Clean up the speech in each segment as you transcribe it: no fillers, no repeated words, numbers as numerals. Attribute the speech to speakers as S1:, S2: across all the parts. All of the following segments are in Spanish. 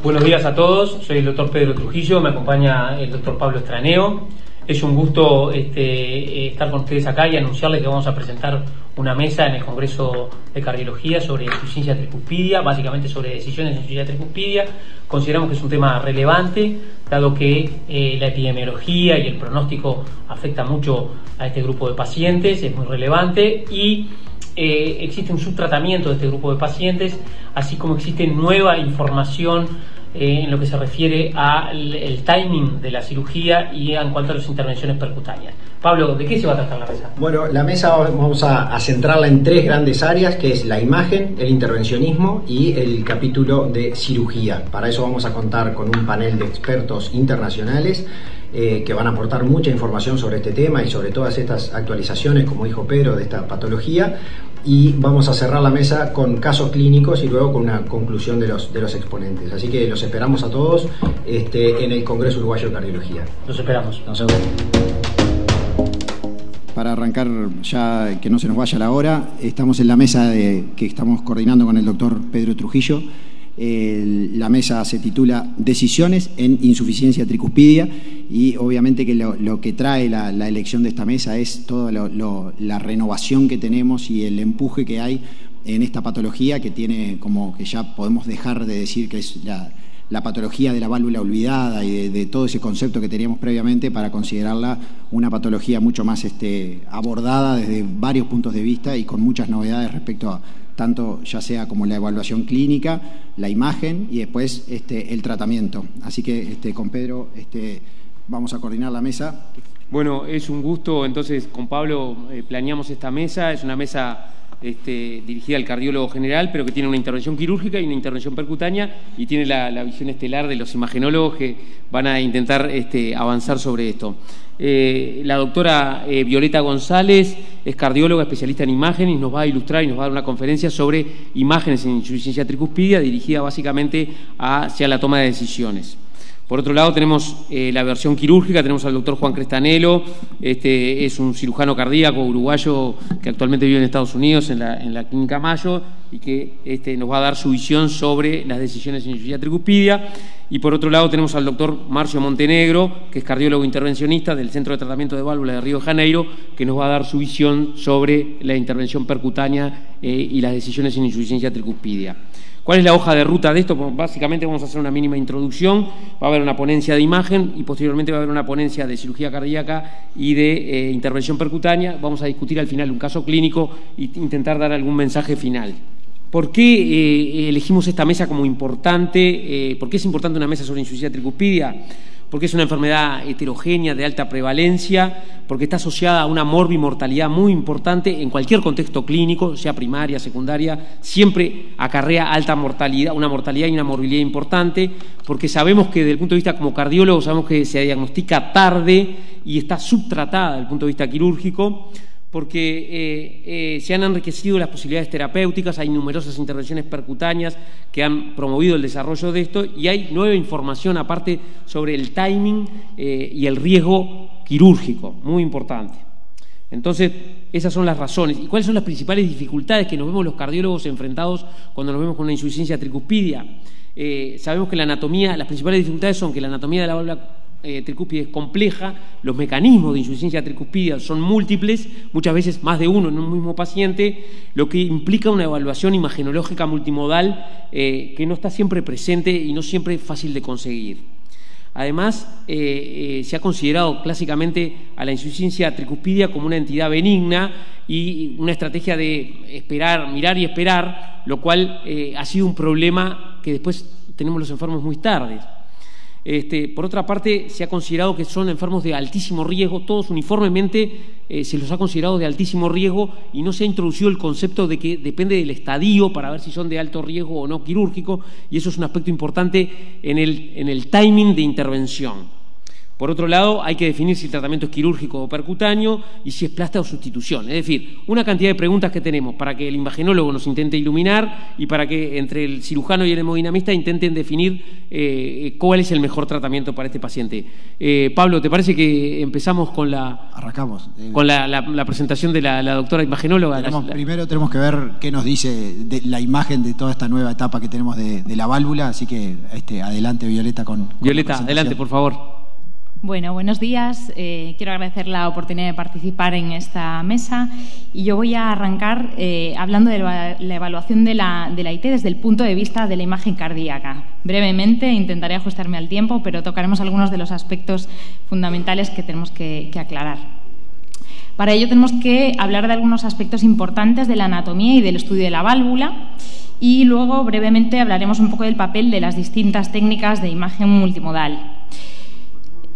S1: Buenos días a todos, soy el doctor Pedro Trujillo, me acompaña el doctor Pablo Estraneo. Es un gusto estar con ustedes acá y anunciarles que vamos a presentar una mesa en el Congreso de Cardiología sobre insuficiencia tricuspidia, básicamente sobre decisiones de insuficiencia tricuspidia. Consideramos que es un tema relevante, dado que la epidemiología y el pronóstico afecta mucho a este grupo de pacientes, es muy relevante y existe un subtratamiento de este grupo de pacientes, así como existe nueva información en lo que se refiere al timing de la cirugía y en cuanto a las intervenciones percutáneas. Pablo, ¿de qué se va a tratar la mesa?
S2: Bueno, la mesa vamos a centrarla en tres grandes áreas, que es la imagen, el intervencionismo y el capítulo de cirugía. Para eso vamos a contar con un panel de expertos internacionales que van a aportar mucha información sobre este tema y sobre todas estas actualizaciones, como dijo Pedro, de esta patología. Y vamos a cerrar la mesa con casos clínicos y luego con una conclusión de los exponentes. Así que los esperamos a todos en el Congreso Uruguayo de Cardiología.
S1: Los esperamos.
S3: Para arrancar, ya que no se nos vaya la hora, estamos en la mesa que estamos coordinando con el doctor Pedro Trujillo. La mesa se titula Decisiones en insuficiencia tricuspidia y obviamente que lo que trae la elección de esta mesa es toda la renovación que tenemos y el empuje que hay en esta patología, que tiene, como que ya podemos dejar de decir que es la patología de la válvula olvidada y de todo ese concepto que teníamos previamente, para considerarla una patología mucho más abordada desde varios puntos de vista y con muchas novedades respecto a tanto ya sea como la evaluación clínica, la imagen y después el tratamiento. Así que con Pedro vamos a coordinar la mesa.
S4: Bueno, es un gusto. Entonces con Pablo planeamos esta mesa. Es una mesa dirigida al cardiólogo general, pero que tiene una intervención quirúrgica y una intervención percutánea, y tiene la visión estelar de los imagenólogos que van a intentar avanzar sobre esto. La doctora Violeta González es cardióloga especialista en imágenes, nos va a ilustrar y nos va a dar una conferencia sobre imágenes en insuficiencia tricuspidia, dirigida básicamente hacia la toma de decisiones. Por otro lado tenemos la versión quirúrgica, tenemos al doctor Juan Crestanelo, es un cirujano cardíaco uruguayo que actualmente vive en Estados Unidos, en la Clínica Mayo, y que nos va a dar su visión sobre las decisiones en insuficiencia tricuspidia. Y por otro lado tenemos al doctor Marcio Montenegro, que es cardiólogo intervencionista del Centro de Tratamiento de Válvulas de Río de Janeiro, que nos va a dar su visión sobre la intervención percutánea y las decisiones en insuficiencia tricuspidia. ¿Cuál es la hoja de ruta de esto? Pues básicamente vamos a hacer una mínima introducción, va a haber una ponencia de imagen y posteriormente va a haber una ponencia de cirugía cardíaca y de intervención percutánea. Vamos a discutir al final un caso clínico e intentar dar algún mensaje final. ¿Por qué elegimos esta mesa como importante? ¿Por qué es importante una mesa sobre insuficiencia tricuspidia? Porque es una enfermedad heterogénea de alta prevalencia, porque está asociada a una morbimortalidad muy importante en cualquier contexto clínico, sea primaria, secundaria, siempre acarrea alta mortalidad, una mortalidad y una morbilidad importante, porque sabemos que desde el punto de vista como cardiólogos sabemos que se diagnostica tarde y está subtratada desde el punto de vista quirúrgico, porque se han enriquecido las posibilidades terapéuticas, hay numerosas intervenciones percutáneas que han promovido el desarrollo de esto y hay nueva información aparte sobre el timing y el riesgo quirúrgico, muy importante. Entonces, esas son las razones. ¿Y cuáles son las principales dificultades que nos vemos los cardiólogos enfrentados cuando nos vemos con una insuficiencia tricuspidia? Sabemos que la anatomía, las principales dificultades son que la anatomía de la válvula tricuspidia es compleja, los mecanismos de insuficiencia tricuspidia son múltiples, muchas veces más de uno en un mismo paciente, lo que implica una evaluación imagenológica multimodal que no está siempre presente y no siempre es fácil de conseguir. Además, se ha considerado clásicamente a la insuficiencia tricuspidia como una entidad benigna y una estrategia de esperar, mirar y esperar, lo cual ha sido un problema que después tenemos los enfermos muy tarde. Por otra parte, se ha considerado que son enfermos de altísimo riesgo, todos uniformemente se los ha considerado de altísimo riesgo y no se ha introducido el concepto de que depende del estadio para ver si son de alto riesgo o no quirúrgico, y eso es un aspecto importante en el timing de intervención. Por otro lado, hay que definir si el tratamiento es quirúrgico o percutáneo y si es plasta o sustitución. Es decir, una cantidad de preguntas que tenemos para que el imagenólogo nos intente iluminar y para que entre el cirujano y el hemodinamista intenten definir cuál es el mejor tratamiento para este paciente. Pablo, ¿te parece que empezamos con la...
S3: Arrancamos.
S4: Con la presentación de la doctora imagenóloga?
S3: Primero tenemos que ver qué nos dice de la imagen de toda esta nueva etapa que tenemos de la válvula, así que adelante Violeta con
S4: Violeta, adelante por favor.
S5: Bueno, buenos días. Quiero agradecer la oportunidad de participar en esta mesa y yo voy a arrancar hablando de la evaluación de la IT desde el punto de vista de la imagen cardíaca. Brevemente, intentaré ajustarme al tiempo, pero tocaremos algunos de los aspectos fundamentales que tenemos que aclarar. Para ello tenemos que hablar de algunos aspectos importantes de la anatomía y del estudio de la válvula y luego brevemente hablaremos un poco del papel de las distintas técnicas de imagen multimodal.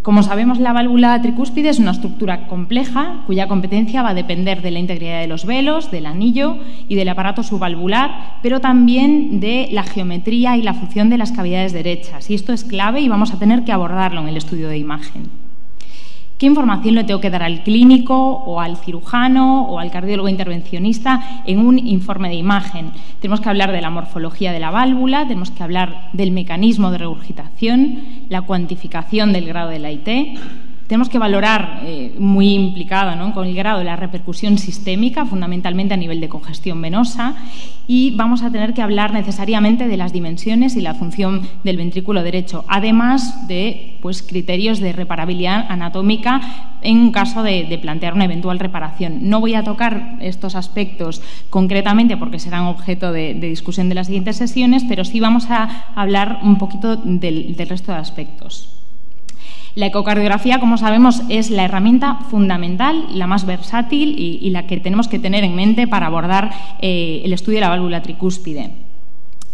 S5: Como sabemos, la válvula tricúspide es una estructura compleja cuya competencia va a depender de la integridad de los velos, del anillo y del aparato subvalvular, pero también de la geometría y la función de las cavidades derechas. Y esto es clave y vamos a tener que abordarlo en el estudio de imagen. ¿Qué información le tengo que dar al clínico o al cirujano o al cardiólogo intervencionista en un informe de imagen? Tenemos que hablar de la morfología de la válvula, tenemos que hablar del mecanismo de regurgitación, la cuantificación del grado de la IT. Tenemos que valorar, muy implicado, ¿no?, con el grado de la repercusión sistémica, fundamentalmente a nivel de congestión venosa, y vamos a tener que hablar necesariamente de las dimensiones y la función del ventrículo derecho, además de criterios de reparabilidad anatómica en un caso de plantear una eventual reparación. No voy a tocar estos aspectos concretamente porque serán objeto de discusión de las siguientes sesiones, pero sí vamos a hablar un poquito del resto de aspectos. La ecocardiografía, como sabemos, es la herramienta fundamental, la más versátil y la que tenemos que tener en mente para abordar el estudio de la válvula tricúspide.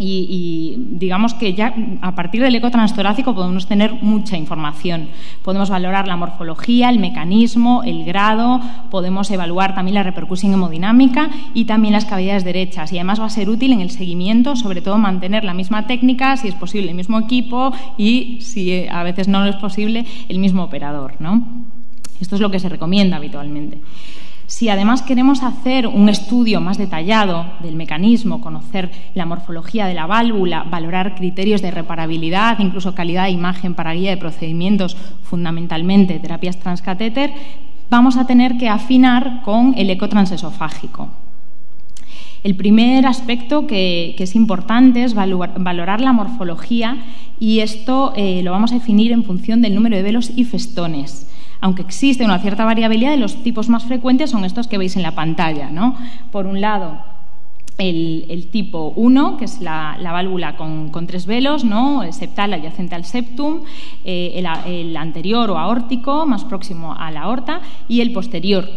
S5: Y digamos que ya a partir del eco transtorácico podemos tener mucha información. Podemos valorar la morfología, el mecanismo, el grado, podemos evaluar también la repercusión hemodinámica y también las cavidades derechas. Y además va a ser útil en el seguimiento, sobre todo mantener la misma técnica, si es posible el mismo equipo y, si a veces no es posible, el mismo operador, ¿no? Esto es lo que se recomienda habitualmente. Si además queremos hacer un estudio más detallado del mecanismo, conocer la morfología de la válvula, valorar criterios de reparabilidad, incluso calidad de imagen para guía de procedimientos, fundamentalmente terapias transcatéter, vamos a tener que afinar con el eco transesofágico. El primer aspecto que es importante es valorar la morfología y esto lo vamos a definir en función del número de velos y festones. Aunque existe una cierta variabilidad, los tipos más frecuentes son estos que veis en la pantalla, ¿no? Por un lado, el tipo 1, que es la válvula con 3 velos, ¿no?, el septal adyacente al septum, el anterior o aórtico, más próximo a la aorta, y el posterior.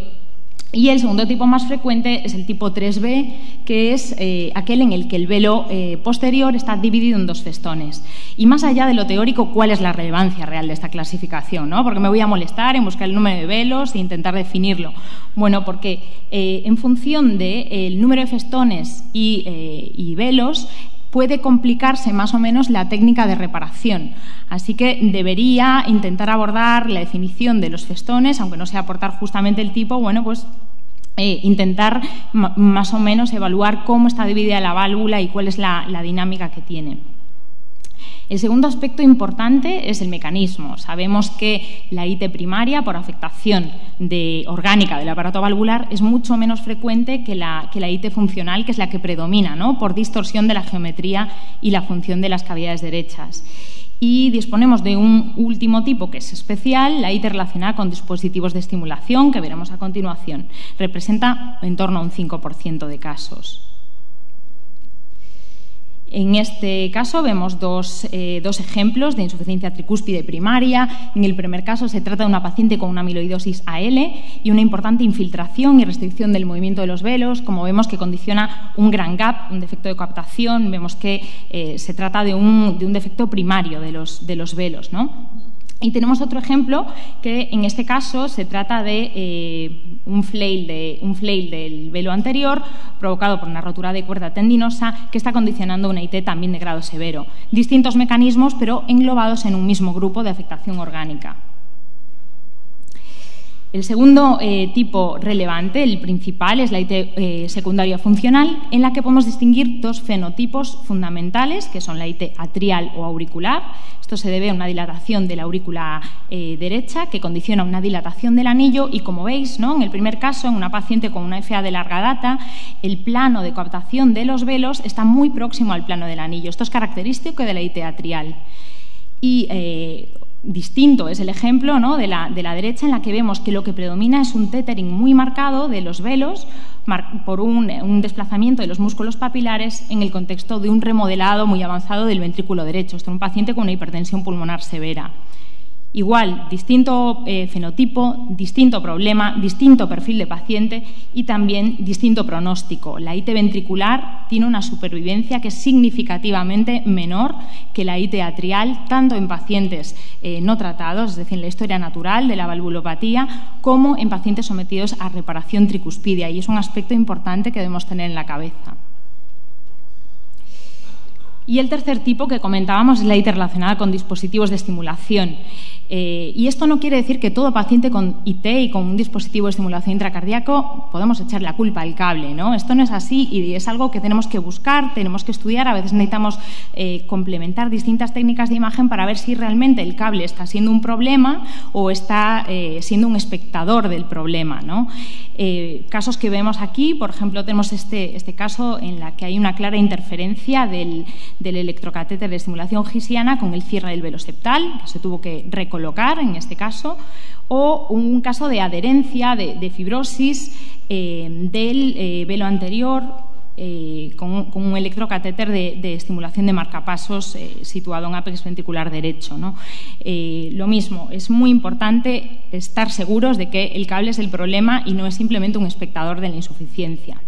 S5: Y el segundo tipo más frecuente es el tipo 3B, que es aquel en el que el velo posterior está dividido en 2 festones. Y más allá de lo teórico, ¿cuál es la relevancia real de esta clasificación, ¿no? Porque me voy a molestar en buscar el número de velos e intentar definirlo. Bueno, porque en función del número de festones y velos, puede complicarse más o menos la técnica de reparación. Así que debería intentar abordar la definición de los festones, aunque no sea aportar justamente el tipo, bueno, pues intentar más o menos evaluar cómo está dividida la válvula y cuál es la dinámica que tiene. El segundo aspecto importante es el mecanismo. Sabemos que la IT primaria, por afectación orgánica del aparato valvular, es mucho menos frecuente que la IT funcional, que es la que predomina, ¿no?, por distorsión de la geometría y la función de las cavidades derechas. Y disponemos de un último tipo que es especial, la IT relacionada con dispositivos de estimulación, que veremos a continuación. Representa en torno a un 5% de casos. En este caso vemos dos ejemplos de insuficiencia tricúspide primaria. En el primer caso se trata de una paciente con una amiloidosis AL y una importante infiltración y restricción del movimiento de los velos, como vemos que condiciona un gran gap, un defecto de captación. Vemos que se trata de un defecto primario de los velos, ¿no? Y tenemos otro ejemplo que en este caso se trata de un flail del velo anterior provocado por una rotura de cuerda tendinosa que está condicionando una IT también de grado severo. Distintos mecanismos, pero englobados en un mismo grupo de afectación orgánica. El segundo tipo relevante, el principal, es la IT secundaria funcional, en la que podemos distinguir dos fenotipos fundamentales, que son la IT atrial o auricular. Esto se debe a una dilatación de la aurícula derecha, que condiciona una dilatación del anillo, y como veis, ¿no?, en el primer caso, en una paciente con una FA de larga data, el plano de captación de los velos está muy próximo al plano del anillo. Esto es característico de la IT atrial. Y distinto es el ejemplo, ¿no?, de la derecha, en la que vemos que lo que predomina es un tethering muy marcado de los velos por un desplazamiento de los músculos papilares en el contexto de un remodelado muy avanzado del ventrículo derecho. Esto es un paciente con una hipertensión pulmonar severa. Igual, distinto fenotipo, distinto problema, distinto perfil de paciente y también distinto pronóstico. La IT ventricular tiene una supervivencia que es significativamente menor que la IT atrial, tanto en pacientes no tratados, es decir, en la historia natural de la valvulopatía, como en pacientes sometidos a reparación tricuspidia. Y es un aspecto importante que debemos tener en la cabeza. Y el tercer tipo que comentábamos es la IT relacionada con dispositivos de estimulación. Y esto no quiere decir que todo paciente con IT y con un dispositivo de estimulación intracardíaco podemos echar la culpa al cable, ¿no? Esto no es así y es algo que tenemos que buscar, tenemos que estudiar. A veces necesitamos complementar distintas técnicas de imagen para ver si realmente el cable está siendo un problema o está siendo un espectador del problema, ¿no? Casos que vemos aquí, por ejemplo, tenemos este caso en la que hay una clara interferencia del electrocatéter de estimulación gisiana con el cierre del velo septal, que se tuvo que recolocar en este caso, o un caso de adherencia, de fibrosis del velo anterior con un electrocatéter de estimulación de marcapasos situado en ápex ventricular derecho, ¿no? Lo mismo, es muy importante estar seguros de que el cable es el problema y no es simplemente un espectador de la insuficiencia.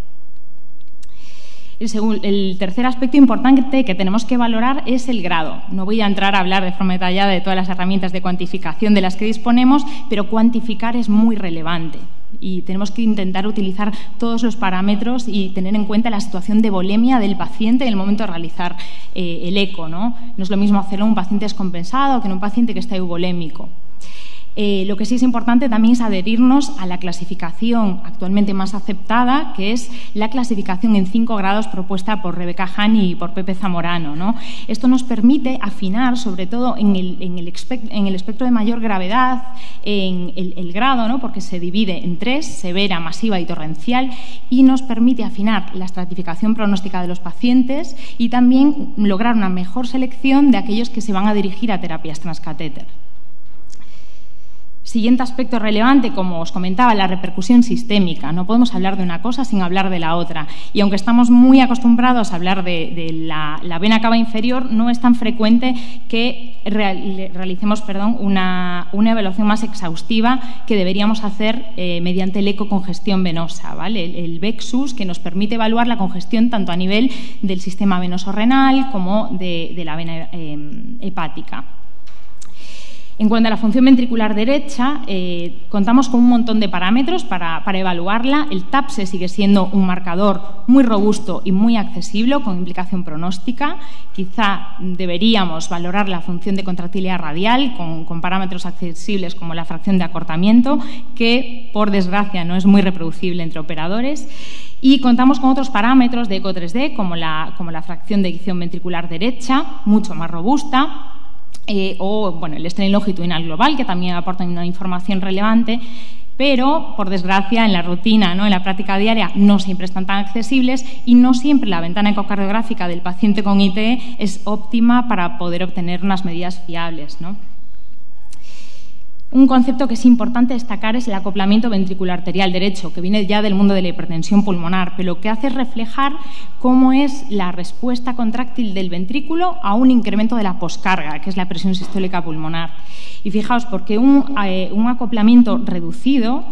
S5: El tercer aspecto importante que tenemos que valorar es el grado. No voy a entrar a hablar de forma detallada de todas las herramientas de cuantificación de las que disponemos, pero cuantificar es muy relevante y tenemos que intentar utilizar todos los parámetros y tener en cuenta la situación de volemia del paciente en el momento de realizar el eco, ¿no? No es lo mismo hacerlo en un paciente descompensado que en un paciente que está euvolémico. Lo que sí es importante también es adherirnos a la clasificación actualmente más aceptada, que es la clasificación en 5 grados propuesta por Rebeca Hahn y por Pepe Zamorano, ¿no? Esto nos permite afinar, sobre todo en el espectro de mayor gravedad, en el grado, ¿no?, porque se divide en 3, severa, masiva y torrencial, y nos permite afinar la estratificación pronóstica de los pacientes y también lograr una mejor selección de aquellos que se van a dirigir a terapias transcatéter. Siguiente aspecto relevante, como os comentaba, la repercusión sistémica. No podemos hablar de una cosa sin hablar de la otra. Y aunque estamos muy acostumbrados a hablar de la vena cava inferior, no es tan frecuente que realicemos una evaluación más exhaustiva que deberíamos hacer mediante el ecocongestión venosa, ¿vale? El VEXUS, que nos permite evaluar la congestión tanto a nivel del sistema venoso renal como de la vena hepática. En cuanto a la función ventricular derecha, contamos con un montón de parámetros para evaluarla. El TAPSE sigue siendo un marcador muy robusto y muy accesible, con implicación pronóstica. Quizá deberíamos valorar la función de contractilidad radial con parámetros accesibles como la fracción de acortamiento, que, por desgracia, no es muy reproducible entre operadores. Y contamos con otros parámetros de eco 3D, como la fracción de eyección ventricular derecha, mucho más robusta, o el estrés longitudinal global, que también aporta una información relevante, pero, por desgracia, en la rutina, ¿no?, en la práctica diaria, no siempre están tan accesibles y no siempre la ventana ecocardiográfica del paciente con IT es óptima para poder obtener unas medidas fiables, ¿no? Un concepto que es importante destacar es el acoplamiento ventricular arterial derecho, que viene ya del mundo de la hipertensión pulmonar, pero lo que hace es reflejar cómo es la respuesta contráctil del ventrículo a un incremento de la poscarga, que es la presión sistólica pulmonar. Y fijaos, porque un acoplamiento reducido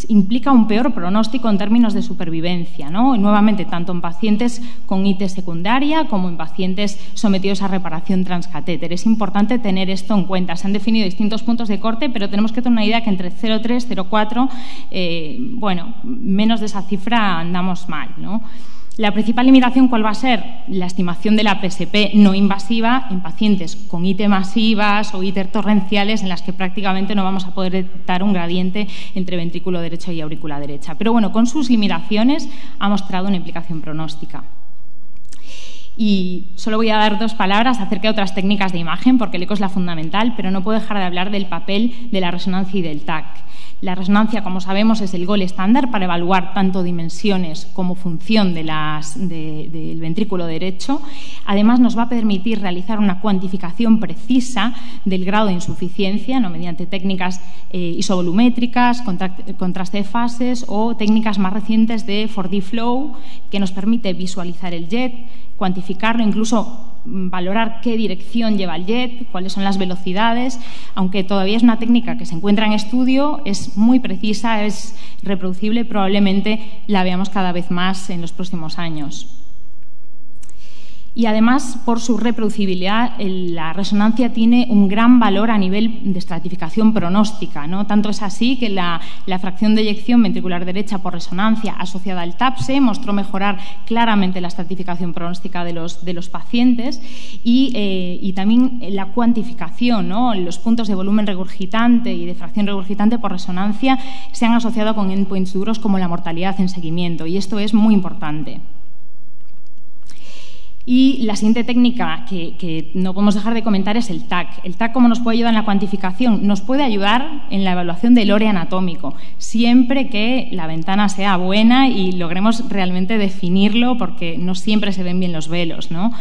S5: implica un peor pronóstico en términos de supervivencia, ¿no? Y nuevamente, tanto en pacientes con IT secundaria como en pacientes sometidos a reparación transcatéter. Es importante tener esto en cuenta. Se han definido distintos puntos de corte, pero tenemos que tener una idea que entre 0,3 y 0,4, menos de esa cifra andamos mal, ¿no? La principal limitación, ¿cuál va a ser? La estimación de la PSP no invasiva en pacientes con IT masivas o IT torrenciales en las que prácticamente no vamos a poder detectar un gradiente entre ventrículo derecho y aurícula derecha. Pero bueno, con sus limitaciones ha mostrado una implicación pronóstica. Y solo voy a dar 2 palabras acerca de otras técnicas de imagen, porque el eco es la fundamental, pero no puedo dejar de hablar del papel de la resonancia y del TAC. La resonancia, como sabemos, es el gold estándar para evaluar tanto dimensiones como función del ventrículo derecho. Además, nos va a permitir realizar una cuantificación precisa del grado de insuficiencia, ¿no?, mediante técnicas isovolumétricas, contraste de fases o técnicas más recientes de 4D Flow, que nos permite visualizar el jet, cuantificarlo, incluso valorar qué dirección lleva el jet, cuáles son las velocidades. Aunque todavía es una técnica que se encuentra en estudio, es muy precisa, es reproducible y probablemente la veamos cada vez más en los próximos años. Y además, por su reproducibilidad, la resonancia tiene un gran valor a nivel de estratificación pronóstica, ¿no? Tanto es así que la fracción de eyección ventricular derecha por resonancia asociada al TAPSE mostró mejorar claramente la estratificación pronóstica de los pacientes y también la cuantificación, ¿no? Los puntos de volumen regurgitante y de fracción regurgitante por resonancia se han asociado con endpoints duros como la mortalidad en seguimiento, y esto es muy importante. Y la siguiente técnica que no podemos dejar de comentar es el TAC. El TAC, ¿cómo nos puede ayudar en la cuantificación? Nos puede ayudar en la evaluación del lore anatómico, siempre que la ventana sea buena y logremos realmente definirlo, porque no siempre se ven bien los velos, ¿no?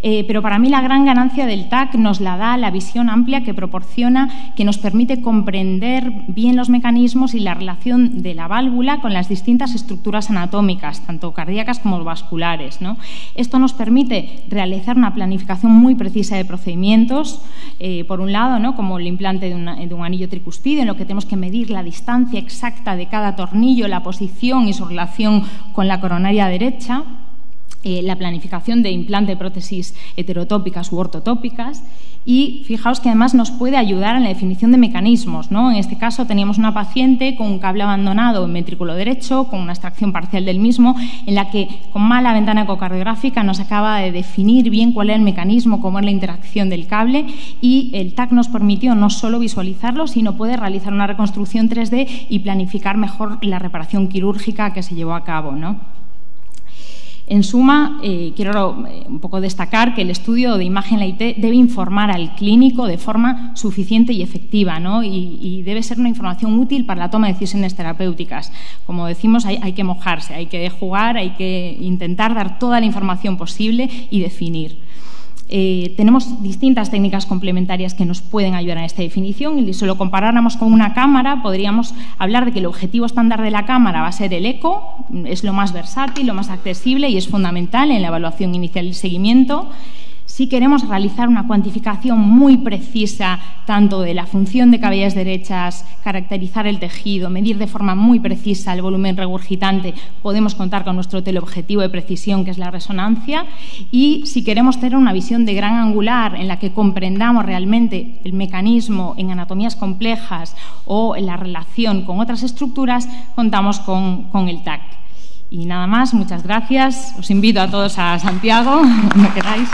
S5: Pero para mí la gran ganancia del TAC nos la da la visión amplia que proporciona, que nos permite comprender bien los mecanismos y la relación de la válvula con las distintas estructuras anatómicas, tanto cardíacas como vasculares, ¿no? Esto nos permite realizar una planificación muy precisa de procedimientos, por un lado, ¿no?, como el implante de un anillo tricuspide, en lo que tenemos que medir la distancia exacta de cada tornillo, la posición y su relación con la coronaria derecha. La planificación de implante de prótesis heterotópicas u ortotópicas, y fijaos que además nos puede ayudar en la definición de mecanismos, ¿no? En este caso teníamos una paciente con un cable abandonado en ventrículo derecho, con una extracción parcial del mismo, en la que con mala ventana ecocardiográfica nos acaba de definir bien cuál era el mecanismo, cómo es la interacción del cable, y el TAC nos permitió no solo visualizarlo, sino poder realizar una reconstrucción 3D y planificar mejor la reparación quirúrgica que se llevó a cabo, ¿no? En suma, quiero un poco destacar que el estudio de imagen la IT debe informar al clínico de forma suficiente y efectiva, ¿no? Y debe ser una información útil para la toma de decisiones terapéuticas. Como decimos, hay que mojarse, hay que jugar, hay que intentar dar toda la información posible y definir. Tenemos distintas técnicas complementarias que nos pueden ayudar en esta definición, y si lo comparáramos con una cámara, podríamos hablar de que el objetivo estándar de la cámara va a ser el eco, es lo más versátil, lo más accesible y es fundamental en la evaluación inicial y seguimiento. Si queremos realizar una cuantificación muy precisa tanto de la función de cavidades derechas, caracterizar el tejido, medir de forma muy precisa el volumen regurgitante, podemos contar con nuestro teleobjetivo de precisión, que es la resonancia. Y si queremos tener una visión de gran angular en la que comprendamos realmente el mecanismo en anatomías complejas o en la relación con otras estructuras, contamos con el TAC. Y nada más, muchas gracias. Os invito a todos a Santiago, donde queráis.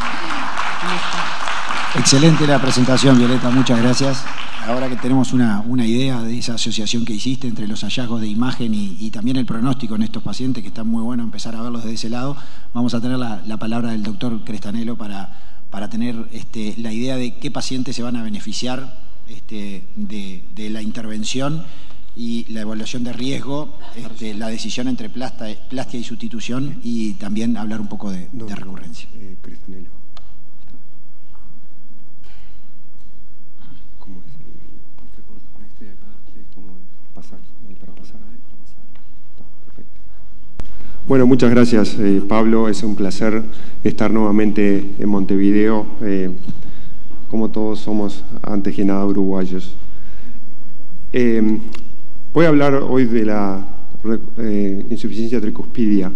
S3: Excelente la presentación, Violeta, muchas gracias. Ahora que tenemos una idea de esa asociación que hiciste entre los hallazgos de imagen y también el pronóstico en estos pacientes, que está muy bueno empezar a verlos desde ese lado, vamos a tener la palabra del doctor Crestanelo para tener la idea de qué pacientes se van a beneficiar de la intervención y la evaluación de riesgo, la decisión entre plastia y sustitución, y también hablar un poco de recurrencia.
S6: Crestanelo. ¿Cómo es con este de acá? ¿Cómo pasar? Para pasar. Perfecto. Bueno, muchas gracias, Pablo. Es un placer estar nuevamente en Montevideo. Como todos somos, antes que nada, uruguayos. Voy a hablar hoy de la insuficiencia tricuspidia.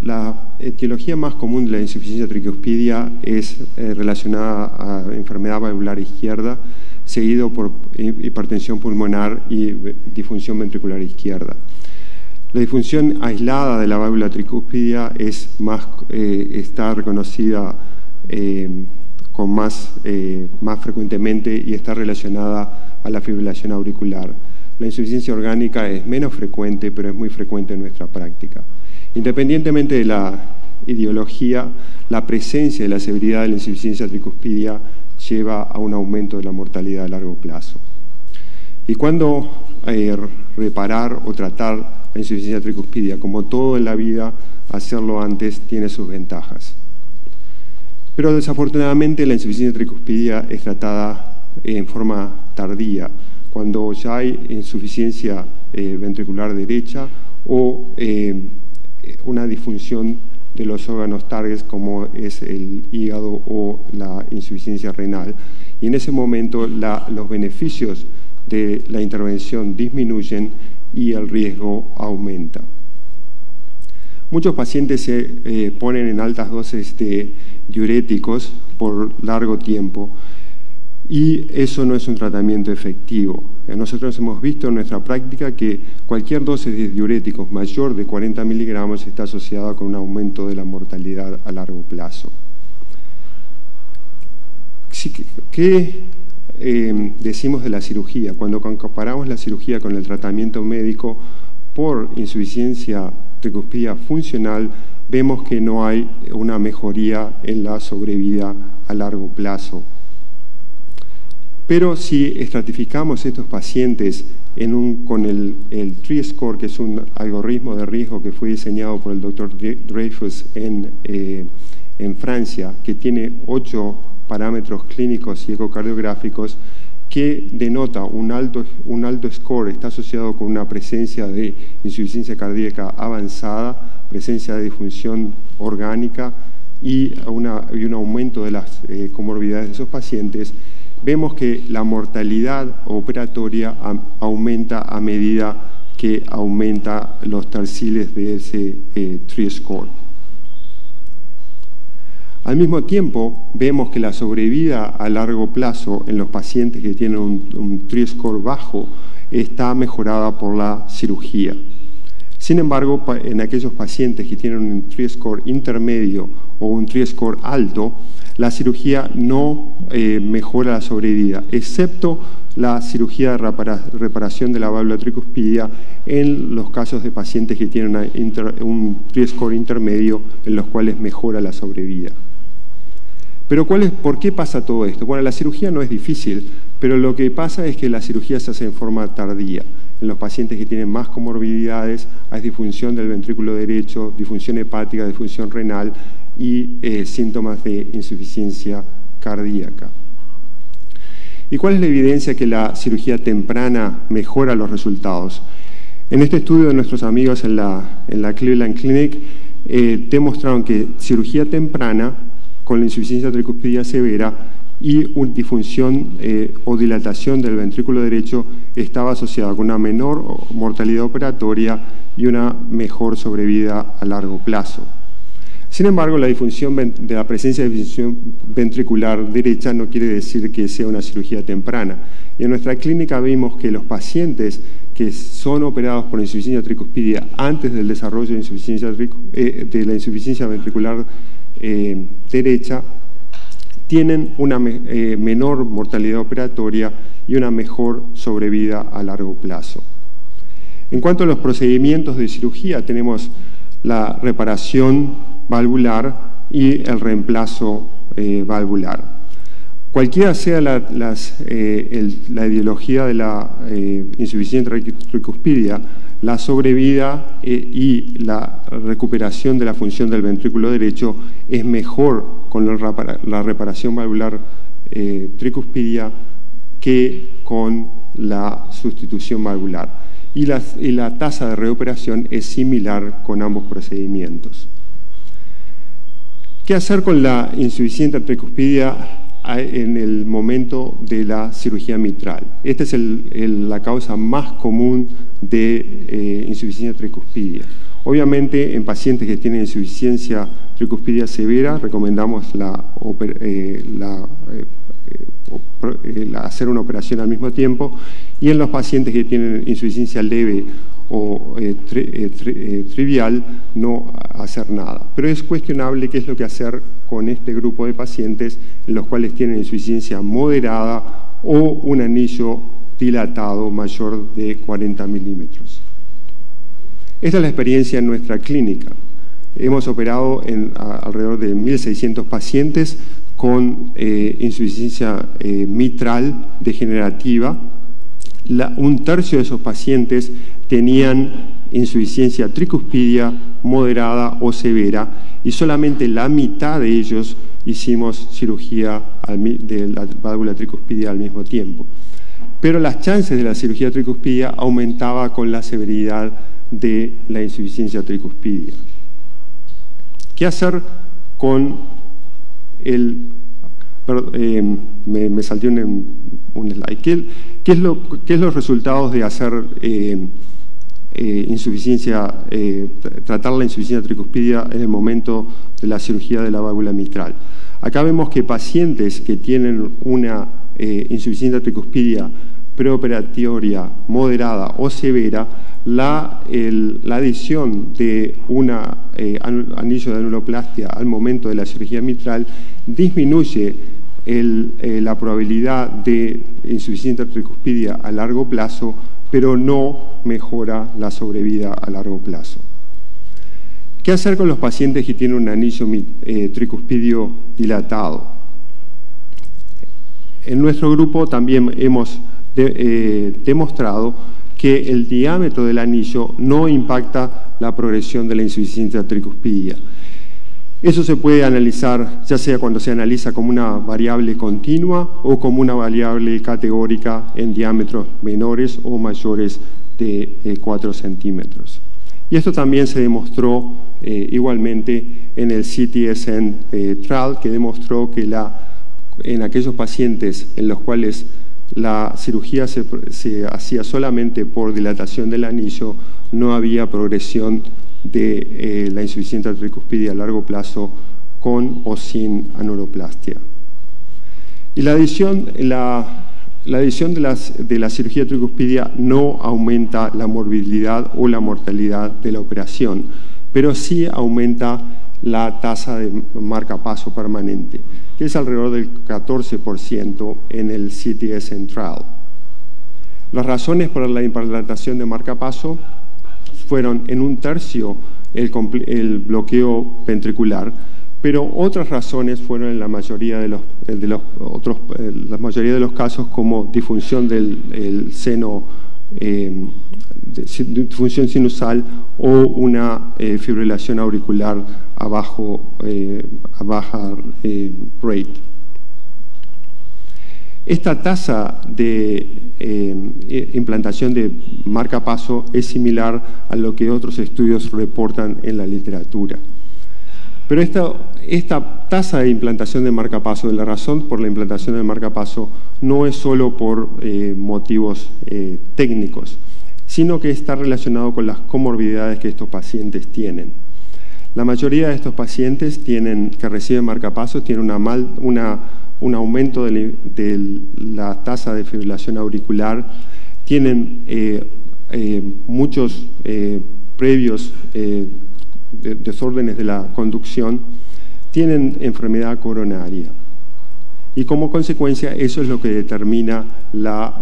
S6: La etiología más común de la insuficiencia tricuspidia es relacionada a enfermedad valvular izquierda, seguido por hipertensión pulmonar y disfunción ventricular izquierda. La disfunción aislada de la válvula tricúspide está reconocida más frecuentemente y está relacionada a la fibrilación auricular. La insuficiencia orgánica es menos frecuente, pero es muy frecuente en nuestra práctica. Independientemente de la etiología, la presencia de la severidad de la insuficiencia tricúspide lleva a un aumento de la mortalidad a largo plazo. Y cuando reparar o tratar la insuficiencia tricúspide, como todo en la vida, hacerlo antes tiene sus ventajas. Pero desafortunadamente la insuficiencia tricúspide es tratada en forma tardía, cuando ya hay insuficiencia ventricular derecha o una disfunción de los órganos targets como es el hígado o la insuficiencia renal. Y en ese momento los beneficios de la intervención disminuyen y el riesgo aumenta. Muchos pacientes se ponen en altas dosis de diuréticos por largo tiempo y eso no es un tratamiento efectivo. Nosotros hemos visto en nuestra práctica que cualquier dosis de diuréticos mayor de 40 miligramos está asociada con un aumento de la mortalidad a largo plazo. ¿Qué decimos de la cirugía? Cuando comparamos la cirugía con el tratamiento médico por insuficiencia tricúspide funcional, vemos que no hay una mejoría en la sobrevida a largo plazo. Pero si estratificamos estos pacientes con el TRISCORE, que es un algoritmo de riesgo que fue diseñado por el Dr. Dreyfus en Francia, que tiene 8 parámetros clínicos y ecocardiográficos, que denota un alto score, está asociado con una presencia de insuficiencia cardíaca avanzada, presencia de disfunción orgánica y un aumento de las comorbilidades de esos pacientes. Vemos que la mortalidad operatoria aumenta a medida que aumenta los terciles de ese TRISCORE. Al mismo tiempo, vemos que la sobrevida a largo plazo en los pacientes que tienen un TRISCORE bajo está mejorada por la cirugía. Sin embargo, en aquellos pacientes que tienen un TRISCORE intermedio o un TRISCORE alto, la cirugía no mejora la sobrevida, excepto la cirugía de reparación de la válvula tricúspide en los casos de pacientes que tienen un TRISCORE intermedio, en los cuales mejora la sobrevida. Pero ¿por qué pasa todo esto? Bueno, la cirugía no es difícil, pero lo que pasa es que la cirugía se hace en forma tardía. En los pacientes que tienen más comorbilidades hay disfunción del ventrículo derecho, disfunción hepática, disfunción renal y síntomas de insuficiencia cardíaca. ¿Y cuál es la evidencia que la cirugía temprana mejora los resultados? En este estudio de nuestros amigos en la Cleveland Clinic demostraron que cirugía temprana con la insuficiencia tricúspide severa y una disfunción o dilatación del ventrículo derecho estaba asociada con una menor mortalidad operatoria y una mejor sobrevida a largo plazo. Sin embargo, la presencia de disfunción ventricular derecha no quiere decir que sea una cirugía temprana. Y en nuestra clínica vimos que los pacientes que son operados por insuficiencia tricúspide antes del desarrollo de la insuficiencia ventricular derecha tienen una menor mortalidad operatoria y una mejor sobrevida a largo plazo. En cuanto a los procedimientos de cirugía, tenemos la reparación valvular y el reemplazo valvular. Cualquiera sea la etiología de la insuficiencia tricúspide, la sobrevida y la recuperación de la función del ventrículo derecho es mejor con la reparación valvular tricúspide que con la sustitución valvular. Y la tasa de reoperación es similar con ambos procedimientos. ¿Qué hacer con la insuficiencia tricúspide en el momento de la cirugía mitral? Esta es la causa más común de insuficiencia tricúspide. Obviamente, en pacientes que tienen insuficiencia tricúspide severa, recomendamos hacer una operación al mismo tiempo, y en los pacientes que tienen insuficiencia leve o trivial no hacer nada. Pero es cuestionable qué es lo que hacer con este grupo de pacientes en los cuales tienen insuficiencia moderada o un anillo dilatado mayor de 40 milímetros. Esta es la experiencia en nuestra clínica. Hemos operado alrededor de 1.600 pacientes con insuficiencia mitral degenerativa. Un tercio de esos pacientes tenían insuficiencia tricuspidia moderada o severa y solamente la mitad de ellos hicimos cirugía de la válvula tricuspidia al mismo tiempo. Pero las chances de la cirugía tricuspidia aumentaba con la severidad de la insuficiencia tricuspidia. ¿Qué hacer con me salté un slide? ¿Qué es los resultados de hacer tratar la insuficiencia tricuspidia en el momento de la cirugía de la válvula mitral? Acá vemos que pacientes que tienen una insuficiencia tricuspidia preoperatoria moderada o severa, la adición de un anillo de anuloplastia al momento de la cirugía mitral disminuye la probabilidad de insuficiencia tricuspidia a largo plazo, pero no mejora la sobrevida a largo plazo. ¿Qué hacer con los pacientes que tienen un anillo tricuspidio dilatado? En nuestro grupo también hemos demostrado que el diámetro del anillo no impacta la progresión de la insuficiencia tricuspidia. Eso se puede analizar ya sea cuando se analiza como una variable continua o como una variable categórica en diámetros menores o mayores de 4 centímetros. Y esto también se demostró igualmente en el CTSN trial, que demostró que en aquellos pacientes en los cuales la cirugía se hacía solamente por dilatación del anillo, no había progresión de la insuficiencia tricuspidia a largo plazo con o sin anuloplastia. Y la adición de la cirugía tricuspidia no aumenta la morbilidad o la mortalidad de la operación, pero sí aumenta la tasa de marcapaso permanente, que es alrededor del 14% en el CTSN trial. Las razones para la implantación de marcapaso fueron en un tercio el bloqueo ventricular, pero otras razones fueron en la mayoría de los casos como disfunción del seno, disfunción sinusal o una fibrilación auricular a baja rate. Esta tasa de implantación de marcapaso es similar a lo que otros estudios reportan en la literatura. Pero esta tasa de implantación de marcapaso, la razón por la implantación del marcapaso, no es solo por motivos técnicos, sino que está relacionado con las comorbilidades que estos pacientes tienen. La mayoría de estos pacientes que reciben marcapaso tienen un aumento de la tasa de fibrilación auricular, tienen muchos previos desórdenes de la conducción, tienen enfermedad coronaria. Y como consecuencia, eso es lo que determina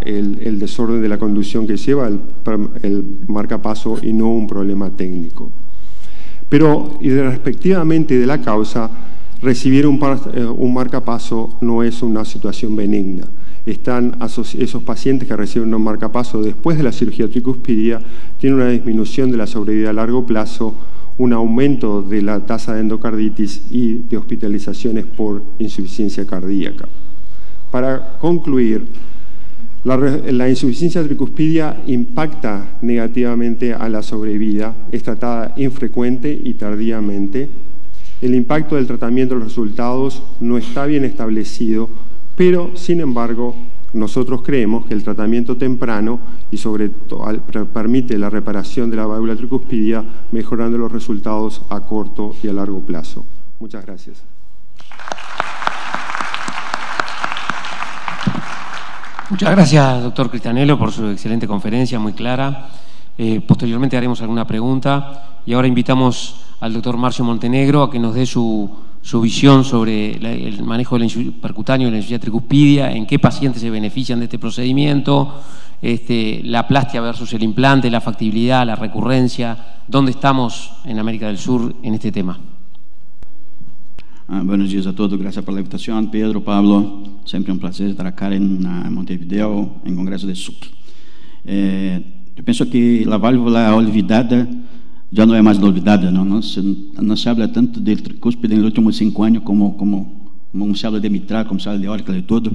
S6: el desorden de la conducción que lleva el marcapaso y no un problema técnico. Pero, respectivamente de la causa, recibir un marcapaso no es una situación benigna. Esos pacientes que reciben un marcapaso después de la cirugía tricuspidia tienen una disminución de la sobrevida a largo plazo, un aumento de la tasa de endocarditis y de hospitalizaciones por insuficiencia cardíaca. Para concluir, la insuficiencia tricuspidia impacta negativamente a la sobrevida, es tratada infrecuente y tardíamente. El impacto del tratamiento de los resultados no está bien establecido, pero sin embargo nosotros creemos que el tratamiento temprano y sobre todo permite la reparación de la válvula tricuspidia, mejorando los resultados a corto y a largo plazo. Muchas gracias.
S4: Muchas gracias, doctor Cristianello, por su excelente conferencia, muy clara. Posteriormente haremos alguna pregunta y ahora invitamos al doctor Marcio Montenegro a que nos dé su visión sobre el manejo del percutáneo y la insuficiencia tricuspidia, en qué pacientes se benefician de este procedimiento, la plastia versus el implante, la factibilidad, la recurrencia, dónde estamos en América del Sur en este tema.
S7: Buenos días a todos, gracias por la invitación, Pedro, Pablo, siempre un placer estar acá en Montevideo, en Congreso de SUC. Yo pienso que la válvula olvidada ya no es más olvidada, no se habla tanto del tricúspide en los últimos 5 años como se habla de mitral, como se habla de aórtica, de todo.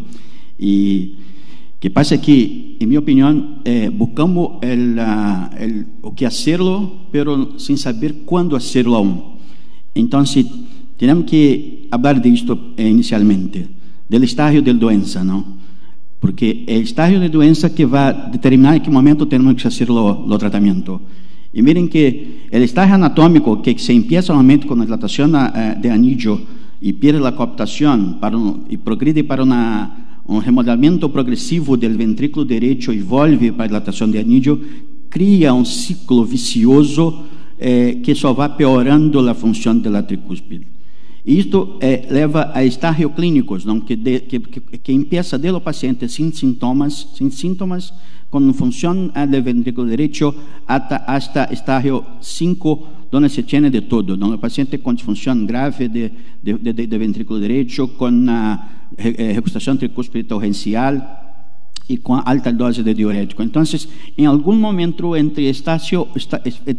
S7: Y que pasa que, en mi opinión, buscamos o que hacerlo, pero sin saber cuándo hacerlo aún. Entonces, tenemos que hablar de esto inicialmente, del estadio de doença, ¿no? Porque el estadio de doença que va a determinar en qué momento tenemos que hacer los tratamientos. Y miren que el estadio anatómico que se empieza normalmente con la dilatación de anillo y pierde la cooptación y progrede para un remodelamiento progresivo del ventrículo derecho y vuelve para la dilatación de anillo, cria un ciclo vicioso que só va peorando la función de la tricúspide. E isto leva a estágios clínicos, não? Que empieza de los pacientes sin síntomas, con función del ventrículo derecho hasta estágio 5, donde se tiene de todo, ¿no? El paciente con disfunción grave de ventrículo derecho, con recusación tricúspide torrencial y con alta dosis de diurético. Entonces, en algún momento entre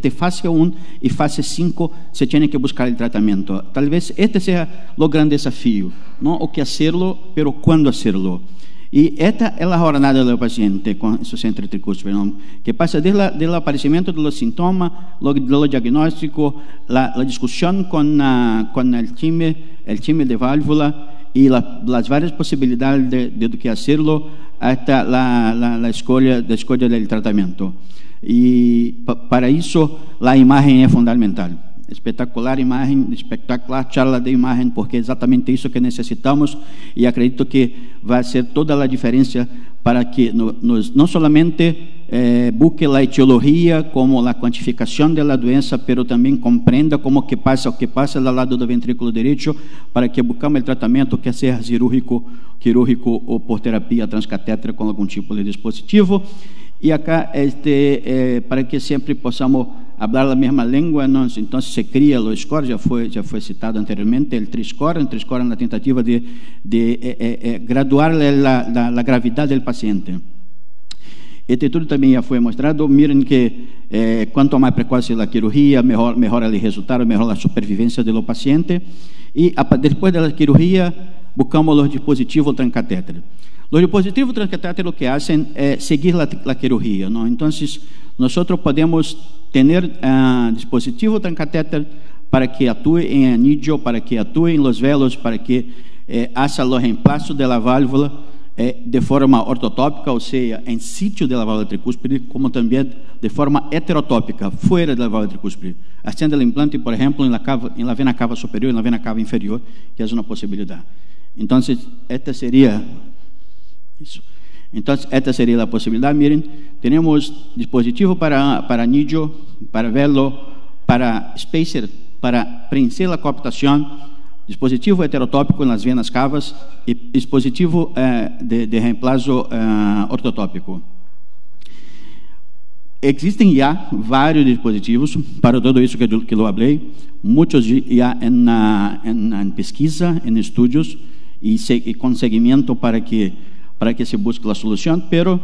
S7: fase 1 y fase 5 se tiene que buscar el tratamiento. Tal vez este sea lo gran desafío, ¿no? O que hacerlo, pero cuándo hacerlo. Y esta es la jornada del paciente con insuficiencia tricúspide, ¿no? Que pasa desde el aparecimiento de los síntomas, lo diagnóstico, la discusión con el time de válvula y las varias posibilidades de que hacerlo, hasta la escolha del tratamiento. Y para eso la imagen es fundamental. Espectacular imagen, espectacular charla de imagen, porque es exactamente eso que necesitamos, y acredito que va a hacer toda la diferencia para que no solamente busque la etiología como la cuantificación de la doença, pero también comprenda o que pasa al lado del ventrículo derecho, para que buscamos el tratamiento que sea quirúrgico o por terapia transcatéter con algún tipo de dispositivo. Y acá para que siempre podamos hablar la misma lengua, ¿no? Entonces se cría los scores, ya fue citado anteriormente, el TRI-score en la tentativa de graduar la gravedad del paciente. Este estudio también ya fue mostrado. Miren que cuanto más precoce la cirugía, mejor el resultado, mejor la supervivencia de los pacientes. Y después de la cirugía, buscamos los dispositivos transcatéter. Los dispositivos transcatéter lo que hacen es seguir la cirugía, ¿no? Entonces, nosotros podemos tener dispositivo transcatéter para que actúe en anillo, para que actúe en los velos, para que haga los reemplazos de la válvula de forma ortotópica, o sea, en sitio de la válvula tricúspide, como también de forma heterotópica, fuera de la válvula tricúspide, haciendo el implante, por ejemplo, en la vena cava superior y en la vena cava inferior, que es una posibilidad. Entonces, esta sería eso. Entonces, esta sería la posibilidad. Miren, tenemos dispositivo para anillo, para velo, para spacer, para preencher la cooptación, dispositivo heterotópico en las venas cavas y dispositivo de reemplazo ortotópico. Existen ya varios dispositivos para todo eso que lo hablé, muchos ya en pesquisa, en estudios y con seguimiento para que se busque la solución, pero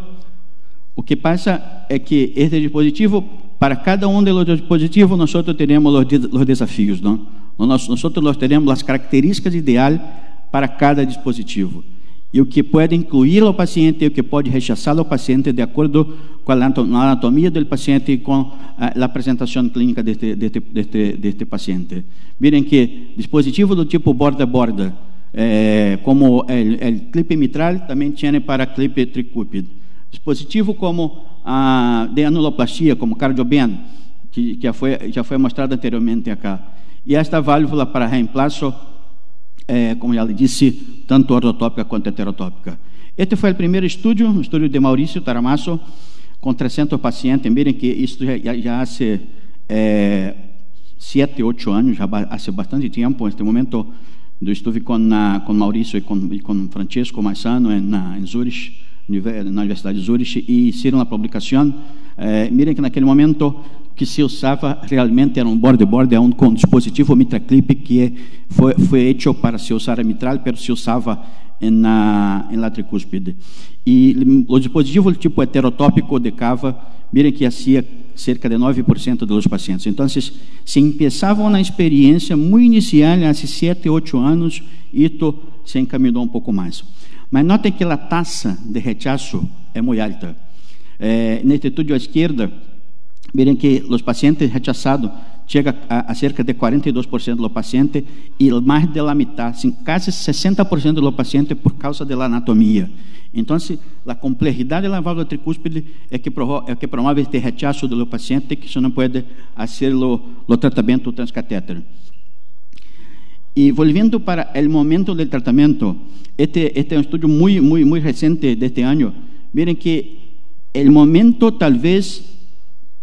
S7: o que pasa es que este dispositivo, para cada uno de los dispositivos, nosotros tenemos los desafíos, ¿no? Nosotros tenemos las características ideales para cada dispositivo. E o que pode incluir o paciente e o que pode rechazar o paciente de acordo com a anatomia do paciente e com a apresentação clínica deste paciente. Miren que dispositivo do tipo borda-borda, como o clipe mitral, também tem para clipe tricúpide. Dispositivo como de anuloplastia, como cardioband, que já foi mostrado anteriormente acá. E esta válvula para reemplaço, como já lhe disse, tanto ortotópica quanto heterotópica. Este foi o primeiro estudo, de Maurício Taramasso, com 300 pacientes. Miren que isso já há 7, 8 anos, já há bastante tempo. Neste momento, eu estive com Maurício e com Francesco Maissano em Zurich, na Universidade de Zurich, e fizeram a publicação. Miren que naquele momento que se usava realmente era um borde-borde, com um dispositivo MitraClip que foi feito para se usar a mitral, mas se usava na tricúspide. E o dispositivo tipo heterotópico de Cava, miren que hacía cerca de 9% dos pacientes. Então, se empezavam na experiência muito inicial, há 7, 8 anos, isto se encaminhou um pouco mais. Mas notem que a taxa de rechazo é muito alta. Neste estudo à esquerda, miren que os pacientes rechazados chega a cerca de 42% dos pacientes e mais de la mitad, quase 60% dos pacientes por causa da anatomia. Então, a complexidade da válvula tricúspide é que promove este rechazo do paciente que se não pode fazer o tratamento transcatéter. E voltando para o momento do tratamento, este é um estudo muito recente deste ano. Miren que o momento talvez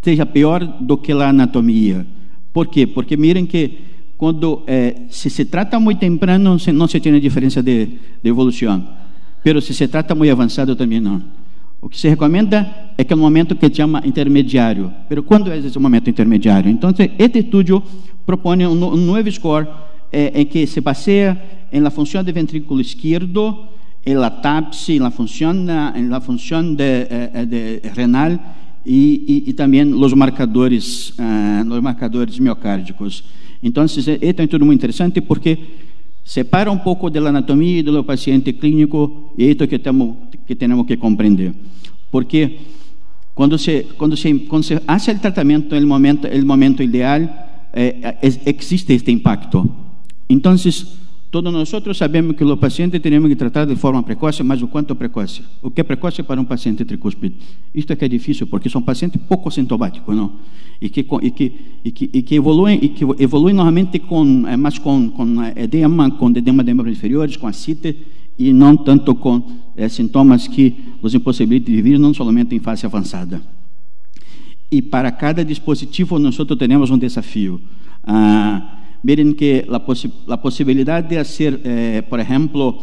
S7: seja pior do que a anatomia. Por quê? Porque miren que quando se trata muito temprano não se tem diferença de evolução, mas se trata muito avançado também não. O que se recomenda é que é um momento que se chama intermediário. Mas quando é esse momento intermediário? Então, este estudo propõe um novo score em que se baseia na função do ventrículo esquerdo, na TAPS, na função de renal e também os marcadores miocárdicos. Então, este é um estudo muito interessante porque separa um pouco da anatomia e do paciente clínico, e é isso que temos que compreender. Porque quando se faz o tratamento no momento ideal, existe este impacto. Então, todos nós sabemos que o paciente temos que tratar de forma precoce, mas o quanto precoce? O que é precoce para um paciente tricúspide? Isto é que é difícil, porque são pacientes pouco sintomáticos, não? E que evoluem normalmente com edema, com edema de membros inferiores, com ascite, e não tanto com sintomas que os impossibilitam de viver, não somente em fase avançada. E para cada dispositivo, nós temos um desafio. Miren que a possibilidade de fazer, por exemplo,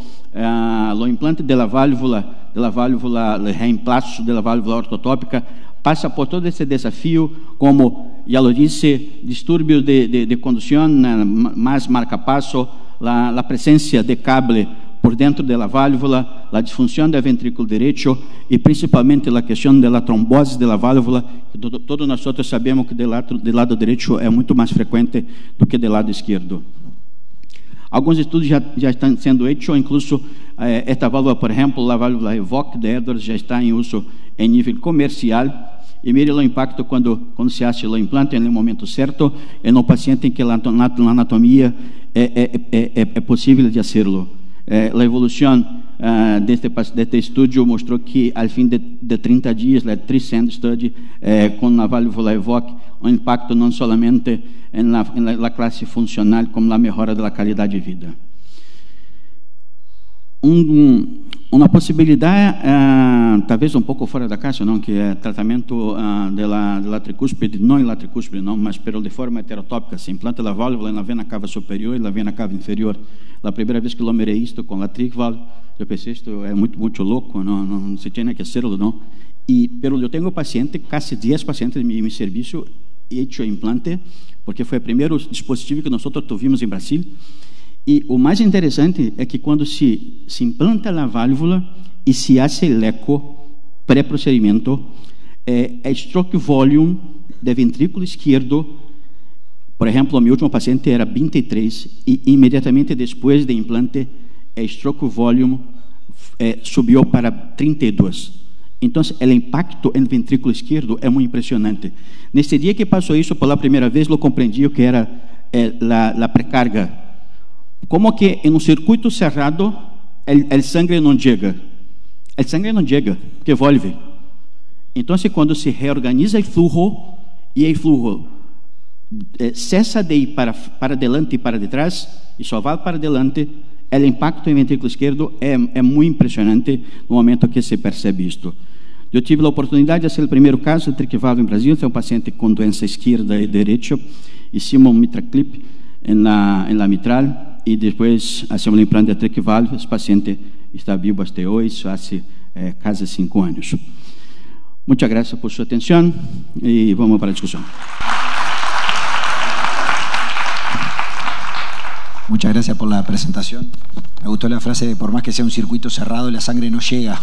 S7: o implante da válvula, o reemplaço da válvula ortotópica, passa por todo esse desafio, como já lo disse, distúrbios de condução, mais marca-passo, a presença de cable por dentro da válvula, a disfunção do ventrículo direito e principalmente a questão da trombose da válvula, que todos nós sabemos que do lado direito é muito mais frequente do que do lado esquerdo. Alguns estudos já estão sendo feitos, incluso esta válvula, por exemplo, a válvula Evoque de Edwards já está em uso em nível comercial. E mire o impacto quando se faz o implante no momento certo, no paciente em que a anatomia é possível de fazê-lo. A evolução deste estudo mostrou que, ao fim de 30 dias, a Trisend Study, com a válvula Evoque, um impacto não somente na classe funcional, como na melhora da qualidade de vida. Uma possibilidade, talvez um pouco fora da caixa, não, que é tratamento da tricúspide, não em la tricúspide, não, mas de forma heterotópica. Se implanta a válvula na vena cava superior e na vena cava inferior. A primeira vez que eu mirei isto com a TricValve, eu pensei, isto é muito louco, não se tinha que hacerlo, não. Pero eu tenho paciente, quase 10 pacientes em meu serviço, hecho implante, porque foi o primeiro dispositivo que nós tivemos em Brasil. E o mais interessante é que quando se implanta a válvula e se faz o eco pré-procedimento, a stroke volume do ventrículo esquerdo, por exemplo, o meu último paciente era 23 e imediatamente depois do implante, a stroke volume subiu para 32. Então, o impacto no ventrículo esquerdo é muito impressionante. Nesse dia que passou isso pela primeira vez, eu compreendi o que era a precarga. Como que em um circuito cerrado, o sangue não chega. O sangue não chega, porque volve. Então, quando se reorganiza o flujo, e o flujo cessa de ir para adelante e para detrás, e só vai para adelante, o impacto no ventrículo esquerdo é muito impressionante no momento que se percebe isto. Eu tive a oportunidade de ser o primeiro caso de triquivalvo em Brasil. Foi um paciente com doença esquerda e direita. Hicimos um mitraclip na mitral e depois hacemos o implante de triquivalvo. Esse paciente está vivo até hoje, há quase 5 anos. Muchas gracias por su atención y vamos para la discusión.
S2: Muchas gracias por la presentación. Me gustó la frase de por más que sea un circuito cerrado, la sangre no llega.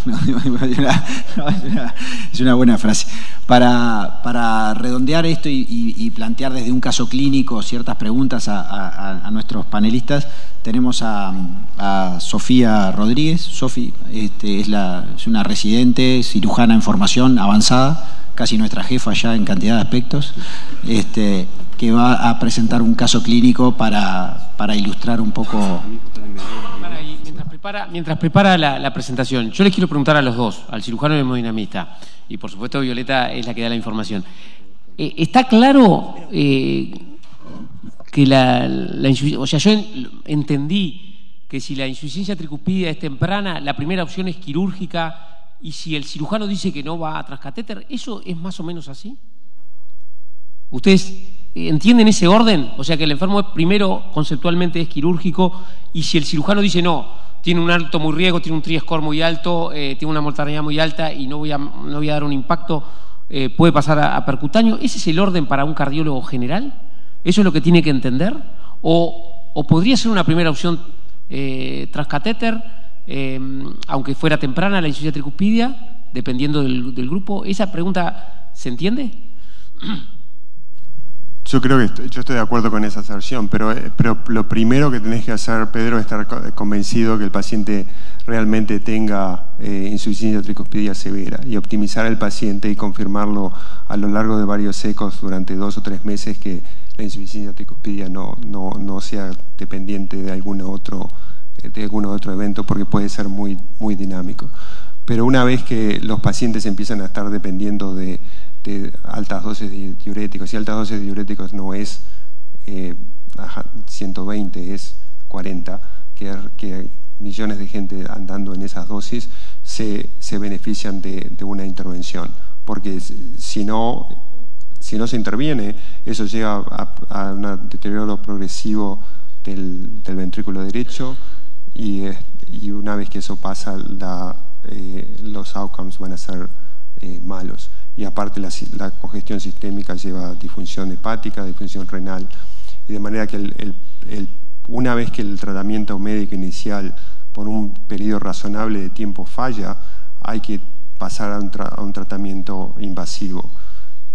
S2: Es una buena frase. Para redondear esto y plantear desde un caso clínico ciertas preguntas a nuestros panelistas, tenemos a Sofía Rodríguez. Sofi es una residente cirujana en formación avanzada, casi nuestra jefa ya en cantidad de aspectos, que va a presentar un caso clínico para ilustrar un poco.
S4: Mientras prepara la presentación, yo les quiero preguntar a los dos, al cirujano y al hemodinamista, y por supuesto Violeta es la que da la información. ¿Está claro que o sea, yo entendí que si la insuficiencia tricuspídea es temprana, la primera opción es quirúrgica, y si el cirujano dice que no va a transcatéter, ¿eso es más o menos así? ¿Ustedes entienden ese orden? O sea, que el enfermo primero conceptualmente es quirúrgico, y si el cirujano dice no, tiene un alto muy riesgo, tiene un tri-score muy alto, tiene una mortalidad muy alta y no voy a dar un impacto, puede pasar a percutáneo. ¿Ese es el orden para un cardiólogo general? ¿Eso es lo que tiene que entender? ¿O podría ser una primera opción transcatéter, aunque fuera temprana la insuficiencia tricuspídea, dependiendo del grupo? ¿Esa pregunta se entiende?
S6: Yo creo que yo estoy de acuerdo con esa aserción, pero lo primero que tenés que hacer, Pedro, es estar convencido que el paciente realmente tenga insuficiencia tricuspídea severa y optimizar al paciente y confirmarlo a lo largo de varios ecos durante 2 o 3 meses, que la insuficiencia tricuspídea no sea dependiente de algún otro evento, porque puede ser muy, muy dinámico. Pero una vez que los pacientes empiezan a estar dependiendo de altas dosis de diuréticos, y altas dosis de diuréticos no es 120, es 40, que hay millones de gente andando en esas dosis, se benefician de una intervención, porque si no se interviene, eso lleva a un deterioro progresivo del ventrículo derecho, y una vez que eso pasa, los outcomes van a ser malos. Y aparte la congestión sistémica lleva a disfunción hepática, disfunción renal, y de manera que una vez que el tratamiento médico inicial por un periodo razonable de tiempo falla, hay que pasar a un tratamiento invasivo,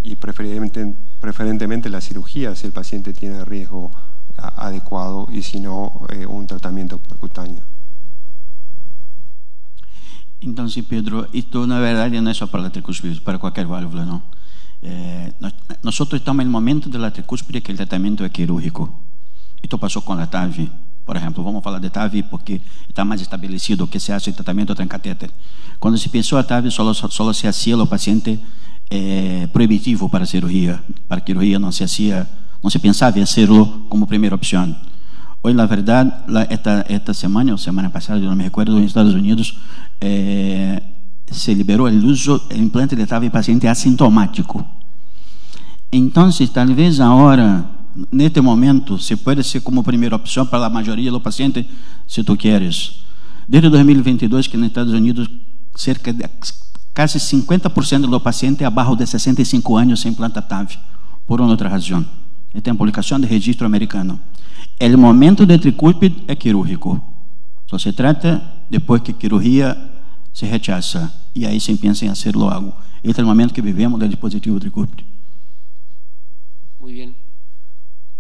S6: y preferentemente la cirugía si el paciente tiene riesgo adecuado, y si no, un tratamiento percutáneo.
S7: Entonces, Pedro, esto na verdade não é só para a tricúspide, para qualquer válvula, não. Nós estamos no momento da tricúspide que o tratamento é quirúrgico. Isto passou com a TAV, por exemplo. Vamos falar de TAV porque está mais estabelecido que se hace o tratamento transcatéter. Quando se pensou a TAV, só se hacía o paciente proibitivo para a cirurgia. Para a cirurgia não se pensava em hacerlo como primeira opção. Hoy, la verdad, esta semana o semana pasada, yo no me recuerdo, en Estados Unidos se liberó el implante de TAV en paciente asintomático. Entonces, tal vez ahora, en este momento, se puede ser como primera opción para la mayoría de los pacientes, si tú quieres. Desde 2022, que en Estados Unidos, cerca de casi 50% de los pacientes abajo de 65 años se implanta TAV, por una otra razón. Esta es una publicación de registro americano. El momento de tricúspide es quirúrgico. Só se trata después que cirugía se rechaza, y ahí se piensa en hacerlo algo. Este es el momento que vivimos del dispositivo tricúspide.
S4: Muy bien.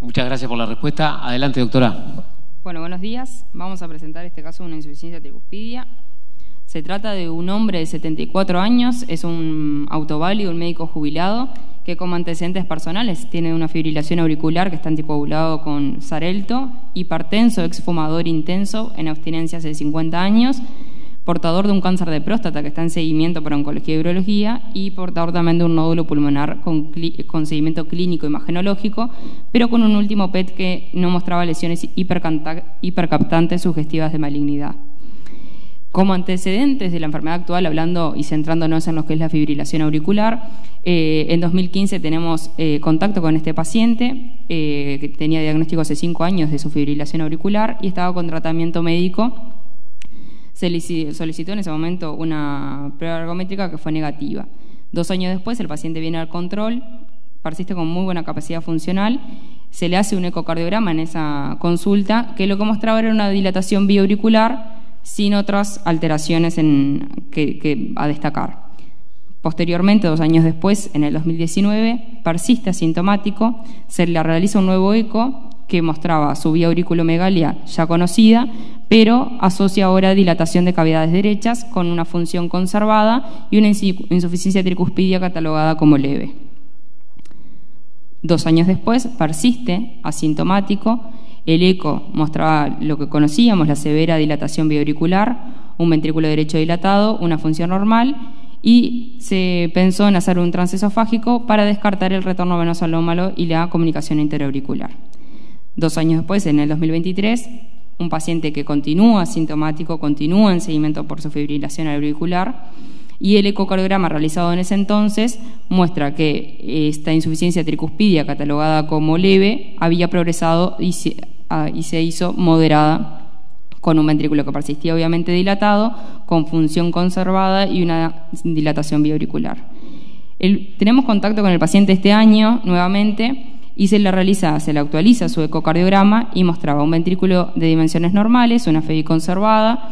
S4: Muchas gracias por la respuesta. Adelante, doctora.
S8: Bueno, buenos días. Vamos a presentar este caso de una insuficiencia tricuspidia. Se trata de un hombre de 74 años, es un autoválido, un médico jubilado, que como antecedentes personales tiene una fibrilación auricular que está anticoagulado con Xarelto, hipertenso, exfumador intenso, en abstinencia hace 50 años, portador de un cáncer de próstata que está en seguimiento para oncología y urología, y portador también de un nódulo pulmonar con seguimiento clínico imagenológico, pero con un último PET que no mostraba lesiones hipercaptantes sugestivas de malignidad. Como antecedentes de la enfermedad actual, hablando y centrándonos en lo que es la fibrilación auricular, en 2015 tenemos contacto con este paciente que tenía diagnóstico hace 5 años de su fibrilación auricular y estaba con tratamiento médico. Se solicitó en ese momento una prueba ergométrica que fue negativa. 2 años después el paciente viene al control, persiste con muy buena capacidad funcional, se le hace un ecocardiograma en esa consulta que lo que mostraba era una dilatación biauricular sin otras alteraciones que a destacar. Posteriormente, 2 años después, en el 2019, persiste asintomático, se le realiza un nuevo eco que mostraba su vía auriculomegalia ya conocida, pero asocia ahora dilatación de cavidades derechas con una función conservada y una insuficiencia tricuspidia catalogada como leve. 2 años después, persiste asintomático. El eco mostraba lo que conocíamos, la severa dilatación biauricular, un ventrículo derecho dilatado, una función normal, y se pensó en hacer un transesofágico para descartar el retorno venoso anómalo y la comunicación interauricular. 2 años después, en el 2023, un paciente que continúa asintomático, continúa en seguimiento por su fibrilación auricular, y el ecocardiograma realizado en ese entonces muestra que esta insuficiencia tricuspidia catalogada como leve había progresado y se hizo moderada, con un ventrículo que persistía obviamente dilatado, con función conservada y una dilatación biauricular. Tenemos contacto con el paciente este año nuevamente y se le actualiza su ecocardiograma y mostraba un ventrículo de dimensiones normales, una FEI conservada,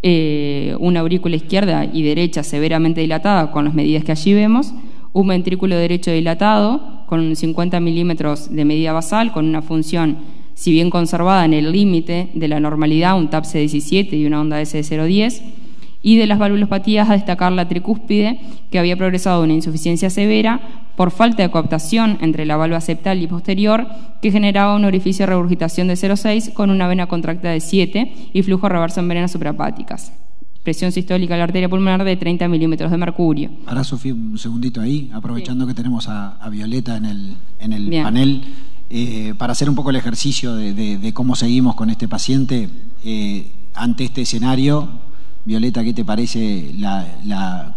S8: una aurícula izquierda y derecha severamente dilatada con las medidas que allí vemos, un ventrículo derecho dilatado con 50 milímetros de medida basal, con una función si bien conservada en el límite de la normalidad, un TAPS 17 y una onda S de 0,10, y de las valvulopatías a destacar la tricúspide, que había progresado una insuficiencia severa por falta de coaptación entre la válvula septal y posterior, que generaba un orificio de regurgitación de 0,6 con una vena contracta de 7 y flujo reverso en venas suprahepáticas. Presión sistólica de la arteria pulmonar de 30 milímetros de mercurio.
S3: Ahora, Sofía, un segundito ahí, aprovechando que tenemos a Violeta en el panel, para hacer un poco el ejercicio de cómo seguimos con este paciente ante este escenario. Violeta, ¿qué te parece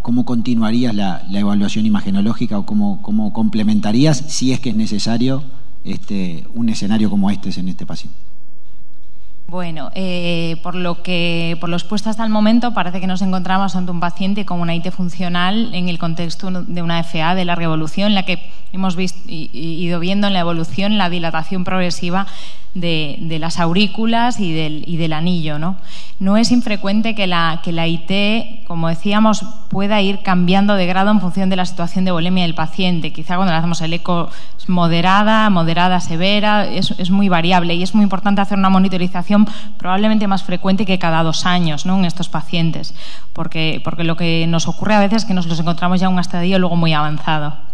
S3: cómo continuarías la evaluación imagenológica o cómo complementarías, si es que es necesario, un escenario como este en este paciente?
S5: Bueno, por lo expuesto hasta el momento, parece que nos encontramos ante un paciente con una IT funcional en el contexto de una FA de larga evolución, en la que hemos ido viendo en la evolución la dilatación progresiva de las aurículas y del anillo, ¿no? No es infrecuente que la IT, como decíamos, pueda ir cambiando de grado en función de la situación de volemia del paciente. Quizá cuando le hacemos el eco es moderada, severa, es muy variable y es muy importante hacer una monitorización probablemente más frecuente que cada 2 años, ¿no?, en estos pacientes, porque lo que nos ocurre a veces es que nos los encontramos ya en un estadio luego muy avanzado.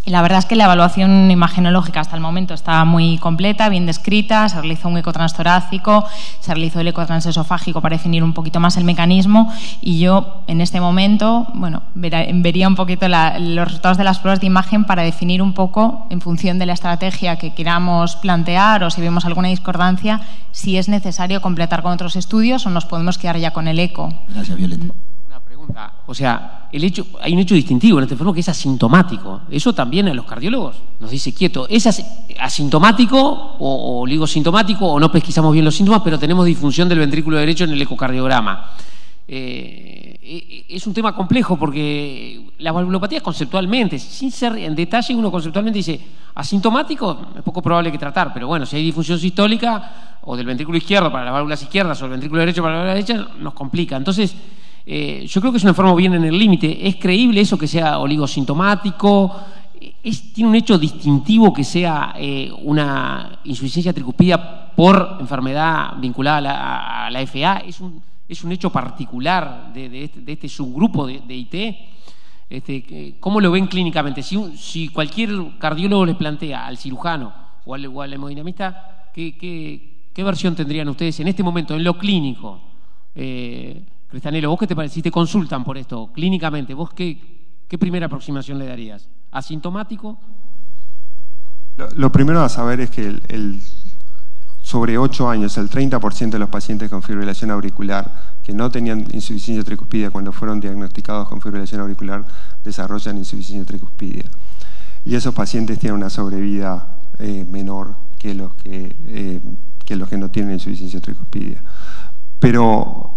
S5: Y la verdad es que la evaluación imagenológica hasta el momento está muy completa, bien descrita. Se realizó un eco transtorácico, se realizó el eco transesofágico para definir un poquito más el mecanismo, y yo en este momento, bueno, vería un poquito los resultados de las pruebas de imagen para definir un poco, en función de la estrategia que queramos plantear o si vemos alguna discordancia, si es necesario completar con otros estudios o nos podemos quedar ya con el eco.
S3: Gracias, Violeta.
S4: O sea, hay un hecho distintivo en este enfermo que es asintomático. Eso también a los cardiólogos nos dice quieto. ¿Es asintomático o oligosintomático o no pesquisamos bien los síntomas, pero tenemos disfunción del ventrículo derecho en el ecocardiograma? Es un tema complejo porque las valvulopatías conceptualmente, sin ser en detalle, uno conceptualmente dice asintomático, es poco probable que tratar, pero bueno, si hay disfunción sistólica o del ventrículo izquierdo para las válvulas izquierdas o el ventrículo derecho para la válvula derecha, nos complica. Entonces, yo creo que es un enfermo bien en el límite. ¿Es creíble eso que sea oligosintomático? ¿Tiene un hecho distintivo que sea una insuficiencia tricuspidia por enfermedad vinculada a la FA? ¿Es un hecho particular de este subgrupo de IT? ¿Cómo lo ven clínicamente? Si cualquier cardiólogo les plantea al cirujano o al hemodinamista, ¿qué versión tendrían ustedes en este momento, en lo clínico? Cristanelo, ¿vos qué te parece? Si te consultan por esto clínicamente, ¿vos qué primera aproximación le darías? ¿Asintomático?
S6: Lo primero a saber es que sobre 8 años, el 30% de los pacientes con fibrilación auricular que no tenían insuficiencia tricuspidia cuando fueron diagnosticados con fibrilación auricular desarrollan insuficiencia tricuspidia. Y esos pacientes tienen una sobrevida menor que los que no tienen insuficiencia tricuspidia. Pero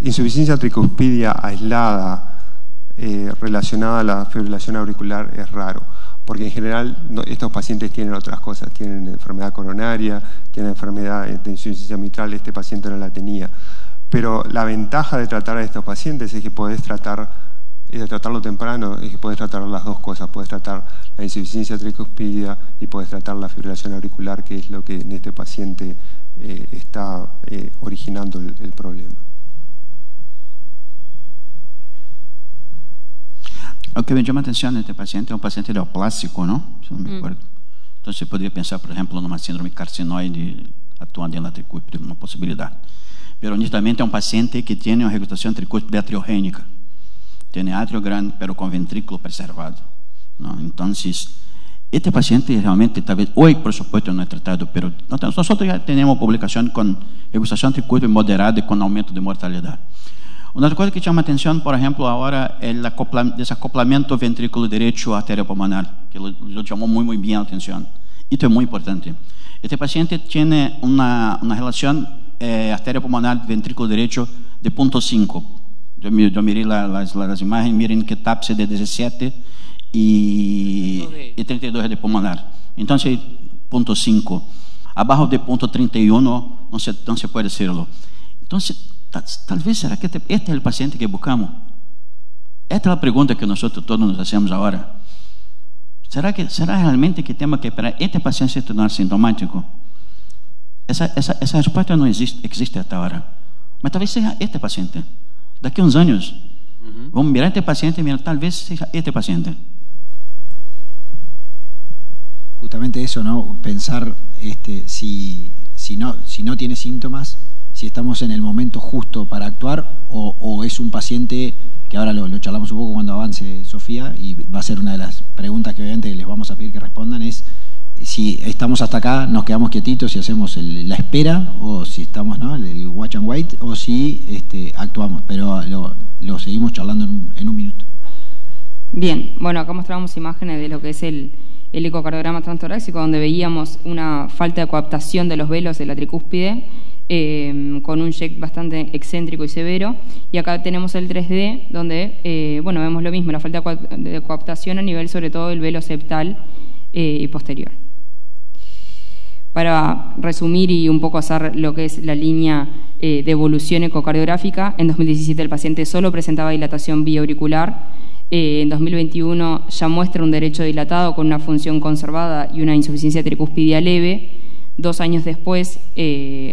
S6: insuficiencia tricuspidia aislada relacionada a la fibrilación auricular es raro, porque en general estos pacientes tienen otras cosas, tienen enfermedad coronaria, tienen enfermedad de insuficiencia mitral, este paciente no la tenía. Pero la ventaja de tratar a estos pacientes es que podés tratarlo temprano, es que podés tratar las dos cosas, podés tratar la insuficiencia tricuspidia y podés tratar la fibrilación auricular, que es lo que en este paciente está originando el problema.
S7: O que me llama a atenção neste paciente é um paciente neoplásico, não? Se não me acordo. Então você poderia pensar, por exemplo, numa síndrome carcinoide atuando em la tricúspide, uma possibilidade. Pero nitidamente é um paciente que tem uma regurgitação tricúspide atriogênica. Tem átrio grande, pero com ventrículo preservado, não? Então, este paciente realmente, talvez, hoje, por supuesto, não é tratado, pero nós já temos publicação com regurgitação tricúspide moderada e com aumento de mortalidade. Uma outra coisa que chama atenção, por exemplo, agora é o desacoplamento ventrículo direito à artéria pulmonar, que ele chamou muito bem a atenção. Isso é muito importante. Este paciente tem uma relação artéria pulmonar ventrículo direito de 0.5. Eu mirei as imagens, mirem que TAPS é de 17 e 32 de pulmonar. Então, 0.5. Abaixo de 0.31 não se pode serlo. Então, talvez será que este é o paciente que buscamos? Esta é a pergunta que nós todos nos fazemos agora. Será realmente que temos que esperar este paciente se tornar sintomático? Essa resposta não existe até agora. Mas talvez seja este paciente. Daqui a uns anos, vamos mirar este paciente e mirar, talvez seja este paciente.
S2: Justamente eso, ¿no? Pensar si no tiene síntomas, si estamos en el momento justo para actuar o es un paciente que ahora lo charlamos un poco cuando avance Sofía y va a ser una de las preguntas que obviamente les vamos a pedir que respondan es si estamos hasta acá, nos quedamos quietitos y hacemos la espera o si estamos, ¿no? el watch and wait o si actuamos, pero lo seguimos charlando en un minuto.
S8: Bien, bueno, acá mostramos imágenes de lo que es el ecocardiograma transtorácico, donde veíamos una falta de coaptación de los velos de la tricúspide con un check bastante excéntrico y severo, y acá tenemos el 3D donde bueno, vemos lo mismo, la falta de coaptación a nivel sobre todo del velo septal y posterior. Para resumir y un poco hacer lo que es la línea de evolución ecocardiográfica, en 2017 el paciente solo presentaba dilatación biauricular. En 2021 ya muestra un derecho dilatado con una función conservada y una insuficiencia tricúspidia leve. 2 años después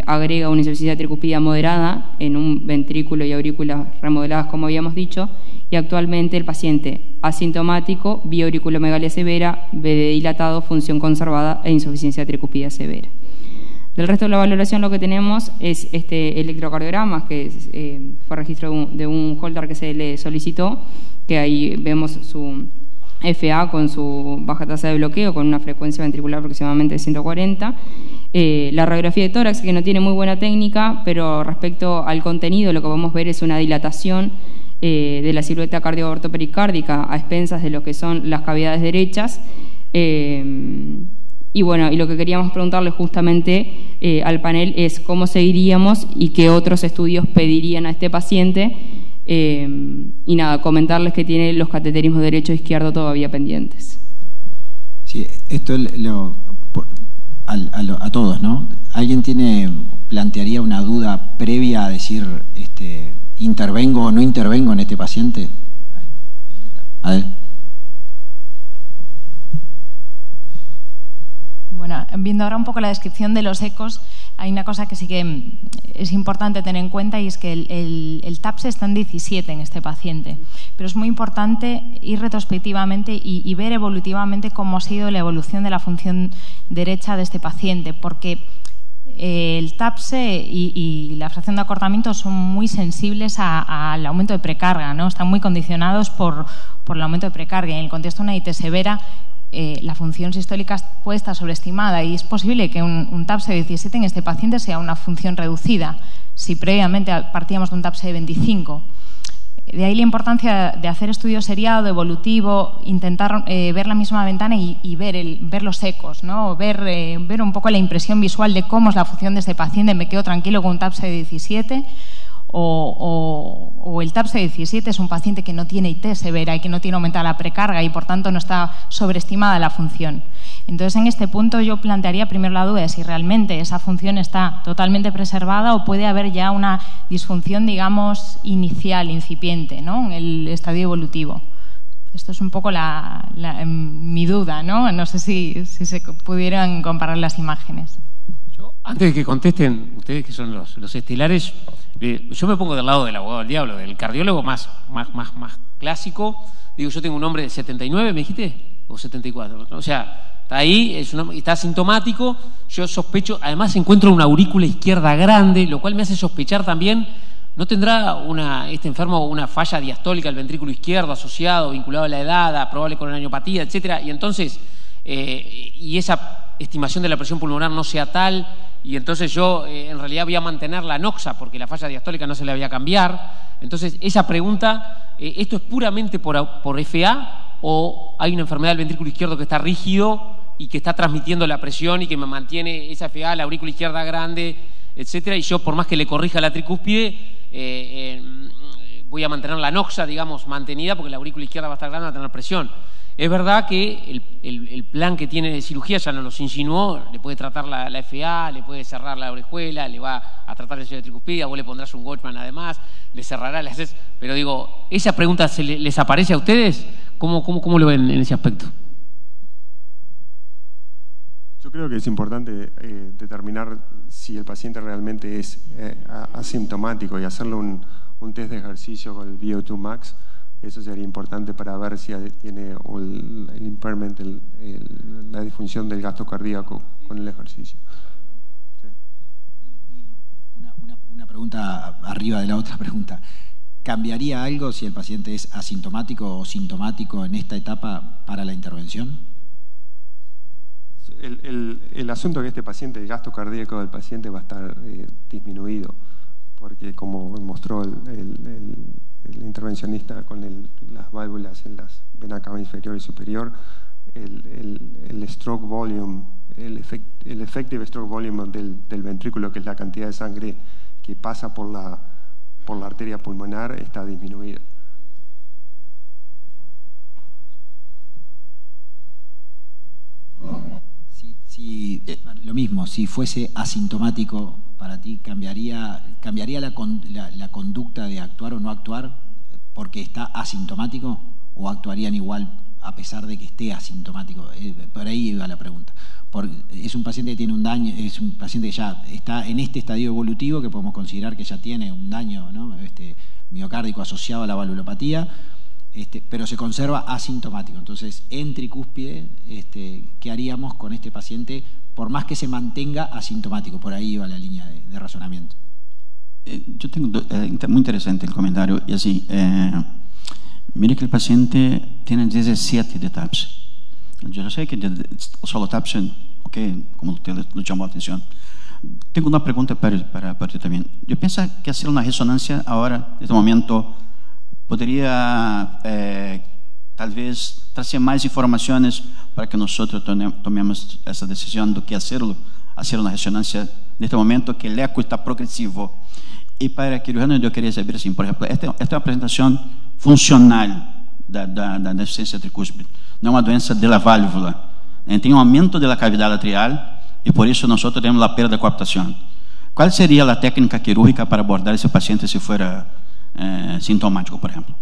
S8: agrega una insuficiencia tricúspidia moderada en un ventrículo y aurículas remodeladas, como habíamos dicho, y actualmente el paciente asintomático, biauriculomegalia severa, BD dilatado, función conservada e insuficiencia tricúspidia severa. Del resto de la valoración lo que tenemos es este electrocardiograma que fue registro de un holter que se le solicitó, que ahí vemos su FA con su baja tasa de bloqueo, con una frecuencia ventricular aproximadamente de 140. La radiografía de tórax, que no tiene muy buena técnica, pero respecto al contenido lo que podemos ver es una dilatación de la silueta cardioaortopericárdica a expensas de lo que son las cavidades derechas. Y bueno, y lo que queríamos preguntarle justamente al panel es cómo seguiríamos y qué otros estudios pedirían a este paciente. Y nada, comentarles que tiene los cateterismos derecho e izquierdo todavía pendientes.
S2: Sí, esto a todos, ¿no? ¿Alguien plantearía una duda previa a decir intervengo o no intervengo en este paciente? A ver.
S5: Bueno, viendo ahora un poco la descripción de los ecos, hay una cosa que sí que es importante tener en cuenta y es que el TAPS está en 17 en este paciente, pero es muy importante ir retrospectivamente y ver evolutivamente cómo ha sido la evolución de la función derecha de este paciente, porque el TAPS y la fracción de acortamiento son muy sensibles al aumento de precarga, ¿no? Están muy condicionados por el aumento de precarga. En el contexto de una IT severa, la función sistólica puede estar sobreestimada y es posible que un TAPSE de 17 en este paciente sea una función reducida, si previamente partíamos de un TAPSE de 25. De ahí la importancia de hacer estudio seriado, evolutivo, intentar ver la misma ventana y ver los ecos, ¿no? Ver un poco la impresión visual de cómo es la función de este paciente. Me quedo tranquilo con un TAPSE de 17 o el TAPSE de 17 es un paciente que no tiene IT severa y que no tiene aumentada la precarga y por tanto no está sobreestimada la función. Entonces, en este punto yo plantearía primero la duda de si realmente esa función está totalmente preservada o puede haber ya una disfunción, digamos, inicial, incipiente, ¿no? En el estadio evolutivo. Esto es un poco mi duda, ¿no? No sé si se pudieran comparar las imágenes.
S4: Antes de que contesten ustedes, que son los estelares, yo me pongo del lado del abogado del diablo, del cardiólogo más clásico. Digo, yo tengo un hombre de 79, ¿me dijiste? O 74. O sea, está ahí, está asintomático. Yo sospecho, además encuentro una aurícula izquierda grande, lo cual me hace sospechar también, ¿no tendrá este enfermo una falla diastólica del ventrículo izquierdo asociado, vinculado a la edad, a probable coronariopatía, etcétera? Y entonces, y esa estimación de la presión pulmonar no sea tal, y entonces yo en realidad voy a mantener la noxa porque la falla diastólica no se la voy a cambiar. Entonces, esa pregunta, ¿esto es puramente por FA o hay una enfermedad del ventrículo izquierdo que está rígido y que está transmitiendo la presión y que me mantiene esa FA, la aurícula izquierda grande, etcétera? Y yo, por más que le corrija la tricúspide, voy a mantener la noxa, digamos, mantenida porque la aurícula izquierda va a estar grande, va a tener presión. Es verdad que el plan que tiene de cirugía ya nos los insinuó, le puede tratar la FA, le puede cerrar la orejuela, le va a tratar la tricúspide, vos le pondrás un Watchman además, le cerrará, le haces... Pero digo, ¿esa pregunta les aparece a ustedes? ¿Cómo lo ven en ese aspecto?
S6: Yo creo que es importante determinar si el paciente realmente es asintomático y hacerle un test de ejercicio con el VO2 max. Eso sería importante para ver si tiene el impairment, la disfunción del gasto cardíaco con el ejercicio. Sí.
S3: Una pregunta arriba de la otra pregunta. ¿Cambiaría algo si el paciente es asintomático o sintomático en esta etapa para la intervención?
S6: El asunto es que este paciente, el gasto cardíaco del paciente va a estar disminuido, porque como mostró el intervencionista con las válvulas en las venas cava inferior y superior, el stroke volume, el effective stroke volume del ventrículo, que es la cantidad de sangre que pasa por la arteria pulmonar, está disminuido.
S3: Lo mismo, si fuese asintomático para ti, ¿cambiaría la conducta de actuar o no actuar porque está asintomático o actuarían igual a pesar de que esté asintomático? Por ahí iba la pregunta. Es un paciente que tiene un daño, es un paciente que ya está en este estadio evolutivo que podemos considerar que ya tiene un daño, ¿no? Miocárdico asociado a la valvulopatía, pero se conserva asintomático. Entonces, en tricúspide, ¿qué haríamos con este paciente por más que se mantenga asintomático? Por ahí va la línea de razonamiento.
S7: Yo tengo muy interesante el comentario. Y así, mire que el paciente tiene 17 de TAPSE. Yo sé que solo TAPSE, ok, como usted lo llamó la atención. Tengo una pregunta para usted también. Yo pienso que hacer una resonancia ahora, en este momento, podría tal vez trazer mais informações para que nós tomemos essa decisão do que hacer uma ressonância neste momento que o eco está progressivo. E para que eu queria saber assim, por exemplo, esta é uma apresentação funcional da deficiência tricúspide, não é uma doença da válvula, tem um aumento da cavidade atrial e por isso nós temos a perda da coaptação. Qual seria a técnica quirúrgica para abordar esse paciente se for sintomático, por ejemplo?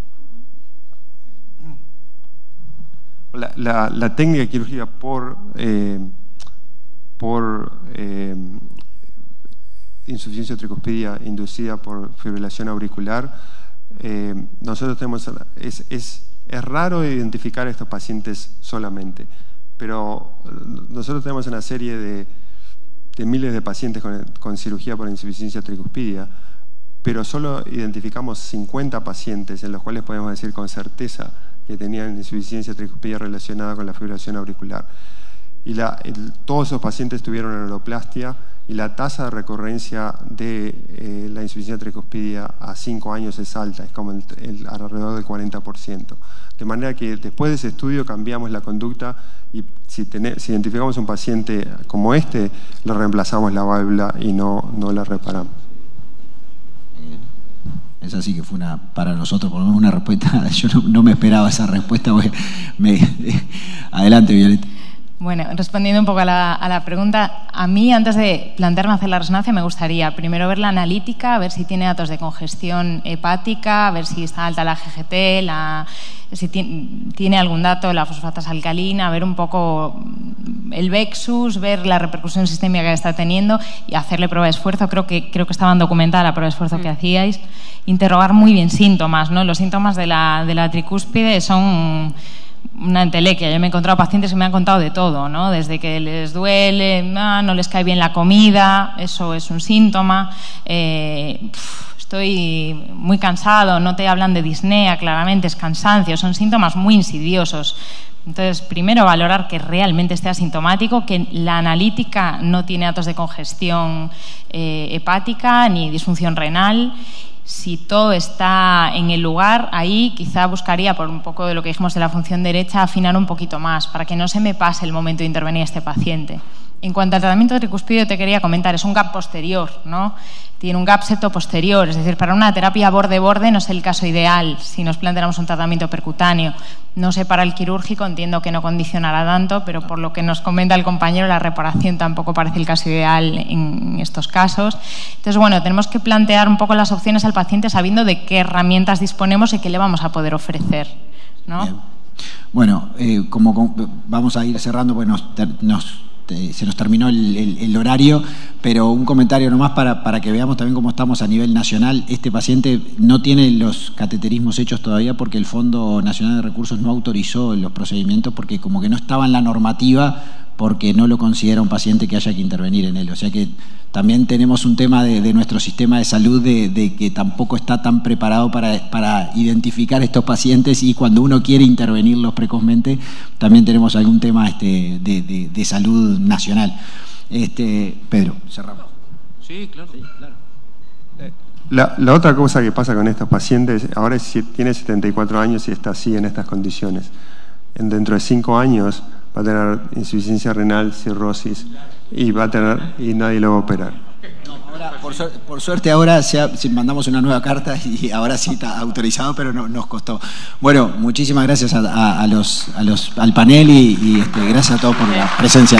S6: La técnica quirúrgica por insuficiencia tricúspide inducida por fibrilación auricular, nosotros tenemos, es raro identificar a estos pacientes solamente, pero nosotros tenemos una serie de miles de pacientes con cirugía por insuficiencia tricúspide, pero solo identificamos 50 pacientes en los cuales podemos decir con certeza que tenían insuficiencia tricuspidea relacionada con la fibrilación auricular. Y todos esos pacientes tuvieron aneuloplastia y la tasa de recurrencia de la insuficiencia tricuspidea a 5 años es alta, es como alrededor del 40%. De manera que después de ese estudio cambiamos la conducta y si identificamos un paciente como este, le reemplazamos la válvula y no la reparamos.
S3: Esa sí que fue para nosotros, por lo menos una respuesta. Yo no me esperaba esa respuesta. Adelante, Violeta.
S5: Bueno, respondiendo un poco a la pregunta, a mí antes de plantearme hacer la resonancia me gustaría primero ver la analítica, ver si tiene datos de congestión hepática, ver si está alta la GGT, si tiene algún dato, la fosfatasa alcalina, ver un poco el Vexus, ver la repercusión sistémica que está teniendo y hacerle prueba de esfuerzo. Creo que estaban documentada la prueba de esfuerzo que hacíais. Interrogar muy bien síntomas, ¿no? Los síntomas de la tricúspide son una entelequia. Yo me he encontrado pacientes que me han contado de todo, ¿no? Desde que les duele, no les cae bien la comida, eso es un síntoma. Estoy muy cansado, no te hablan de disnea, claramente es cansancio, son síntomas muy insidiosos. Entonces, primero valorar que realmente esté asintomático, que la analítica no tiene datos de congestión hepática ni disfunción renal. Si todo está en el lugar, ahí quizá buscaría, por un poco de lo que dijimos de la función derecha, afinar un poquito más para que no se me pase el momento de intervenir a este paciente. En cuanto al tratamiento tricuspideo, te quería comentar, es un gap posterior, ¿no? Tiene un gap septoposterior, es decir, para una terapia borde-borde no es el caso ideal si nos planteamos un tratamiento percutáneo. No sé, para el quirúrgico entiendo que no condicionará tanto, pero por lo que nos comenta el compañero, la reparación tampoco parece el caso ideal en estos casos. Entonces, bueno, tenemos que plantear un poco las opciones al paciente sabiendo de qué herramientas disponemos y qué le vamos a poder ofrecer, ¿no?
S3: Bien. Bueno, vamos a ir cerrando, pues se nos terminó el horario, pero un comentario nomás para que veamos también cómo estamos a nivel nacional. Este paciente no tiene los cateterismos hechos todavía porque el Fondo Nacional de Recursos no autorizó los procedimientos porque como que no estaba en la normativa porque no lo considera un paciente que haya que intervenir en él. O sea que también tenemos un tema de nuestro sistema de salud de que tampoco está tan preparado para identificar estos pacientes y cuando uno quiere intervenirlos precozmente también tenemos algún tema de salud nacional. Pedro, cerramos.
S4: Sí, claro.
S6: La otra cosa que pasa con estos pacientes, ahora tiene 74 años y está así en estas condiciones. Dentro de 5 años va a tener insuficiencia renal, cirrosis y nadie lo va a operar.
S3: Ahora, por suerte ahora mandamos una nueva carta y ahora sí está autorizado, pero nos costó. Bueno, muchísimas gracias al panel y gracias a todos por la presencia.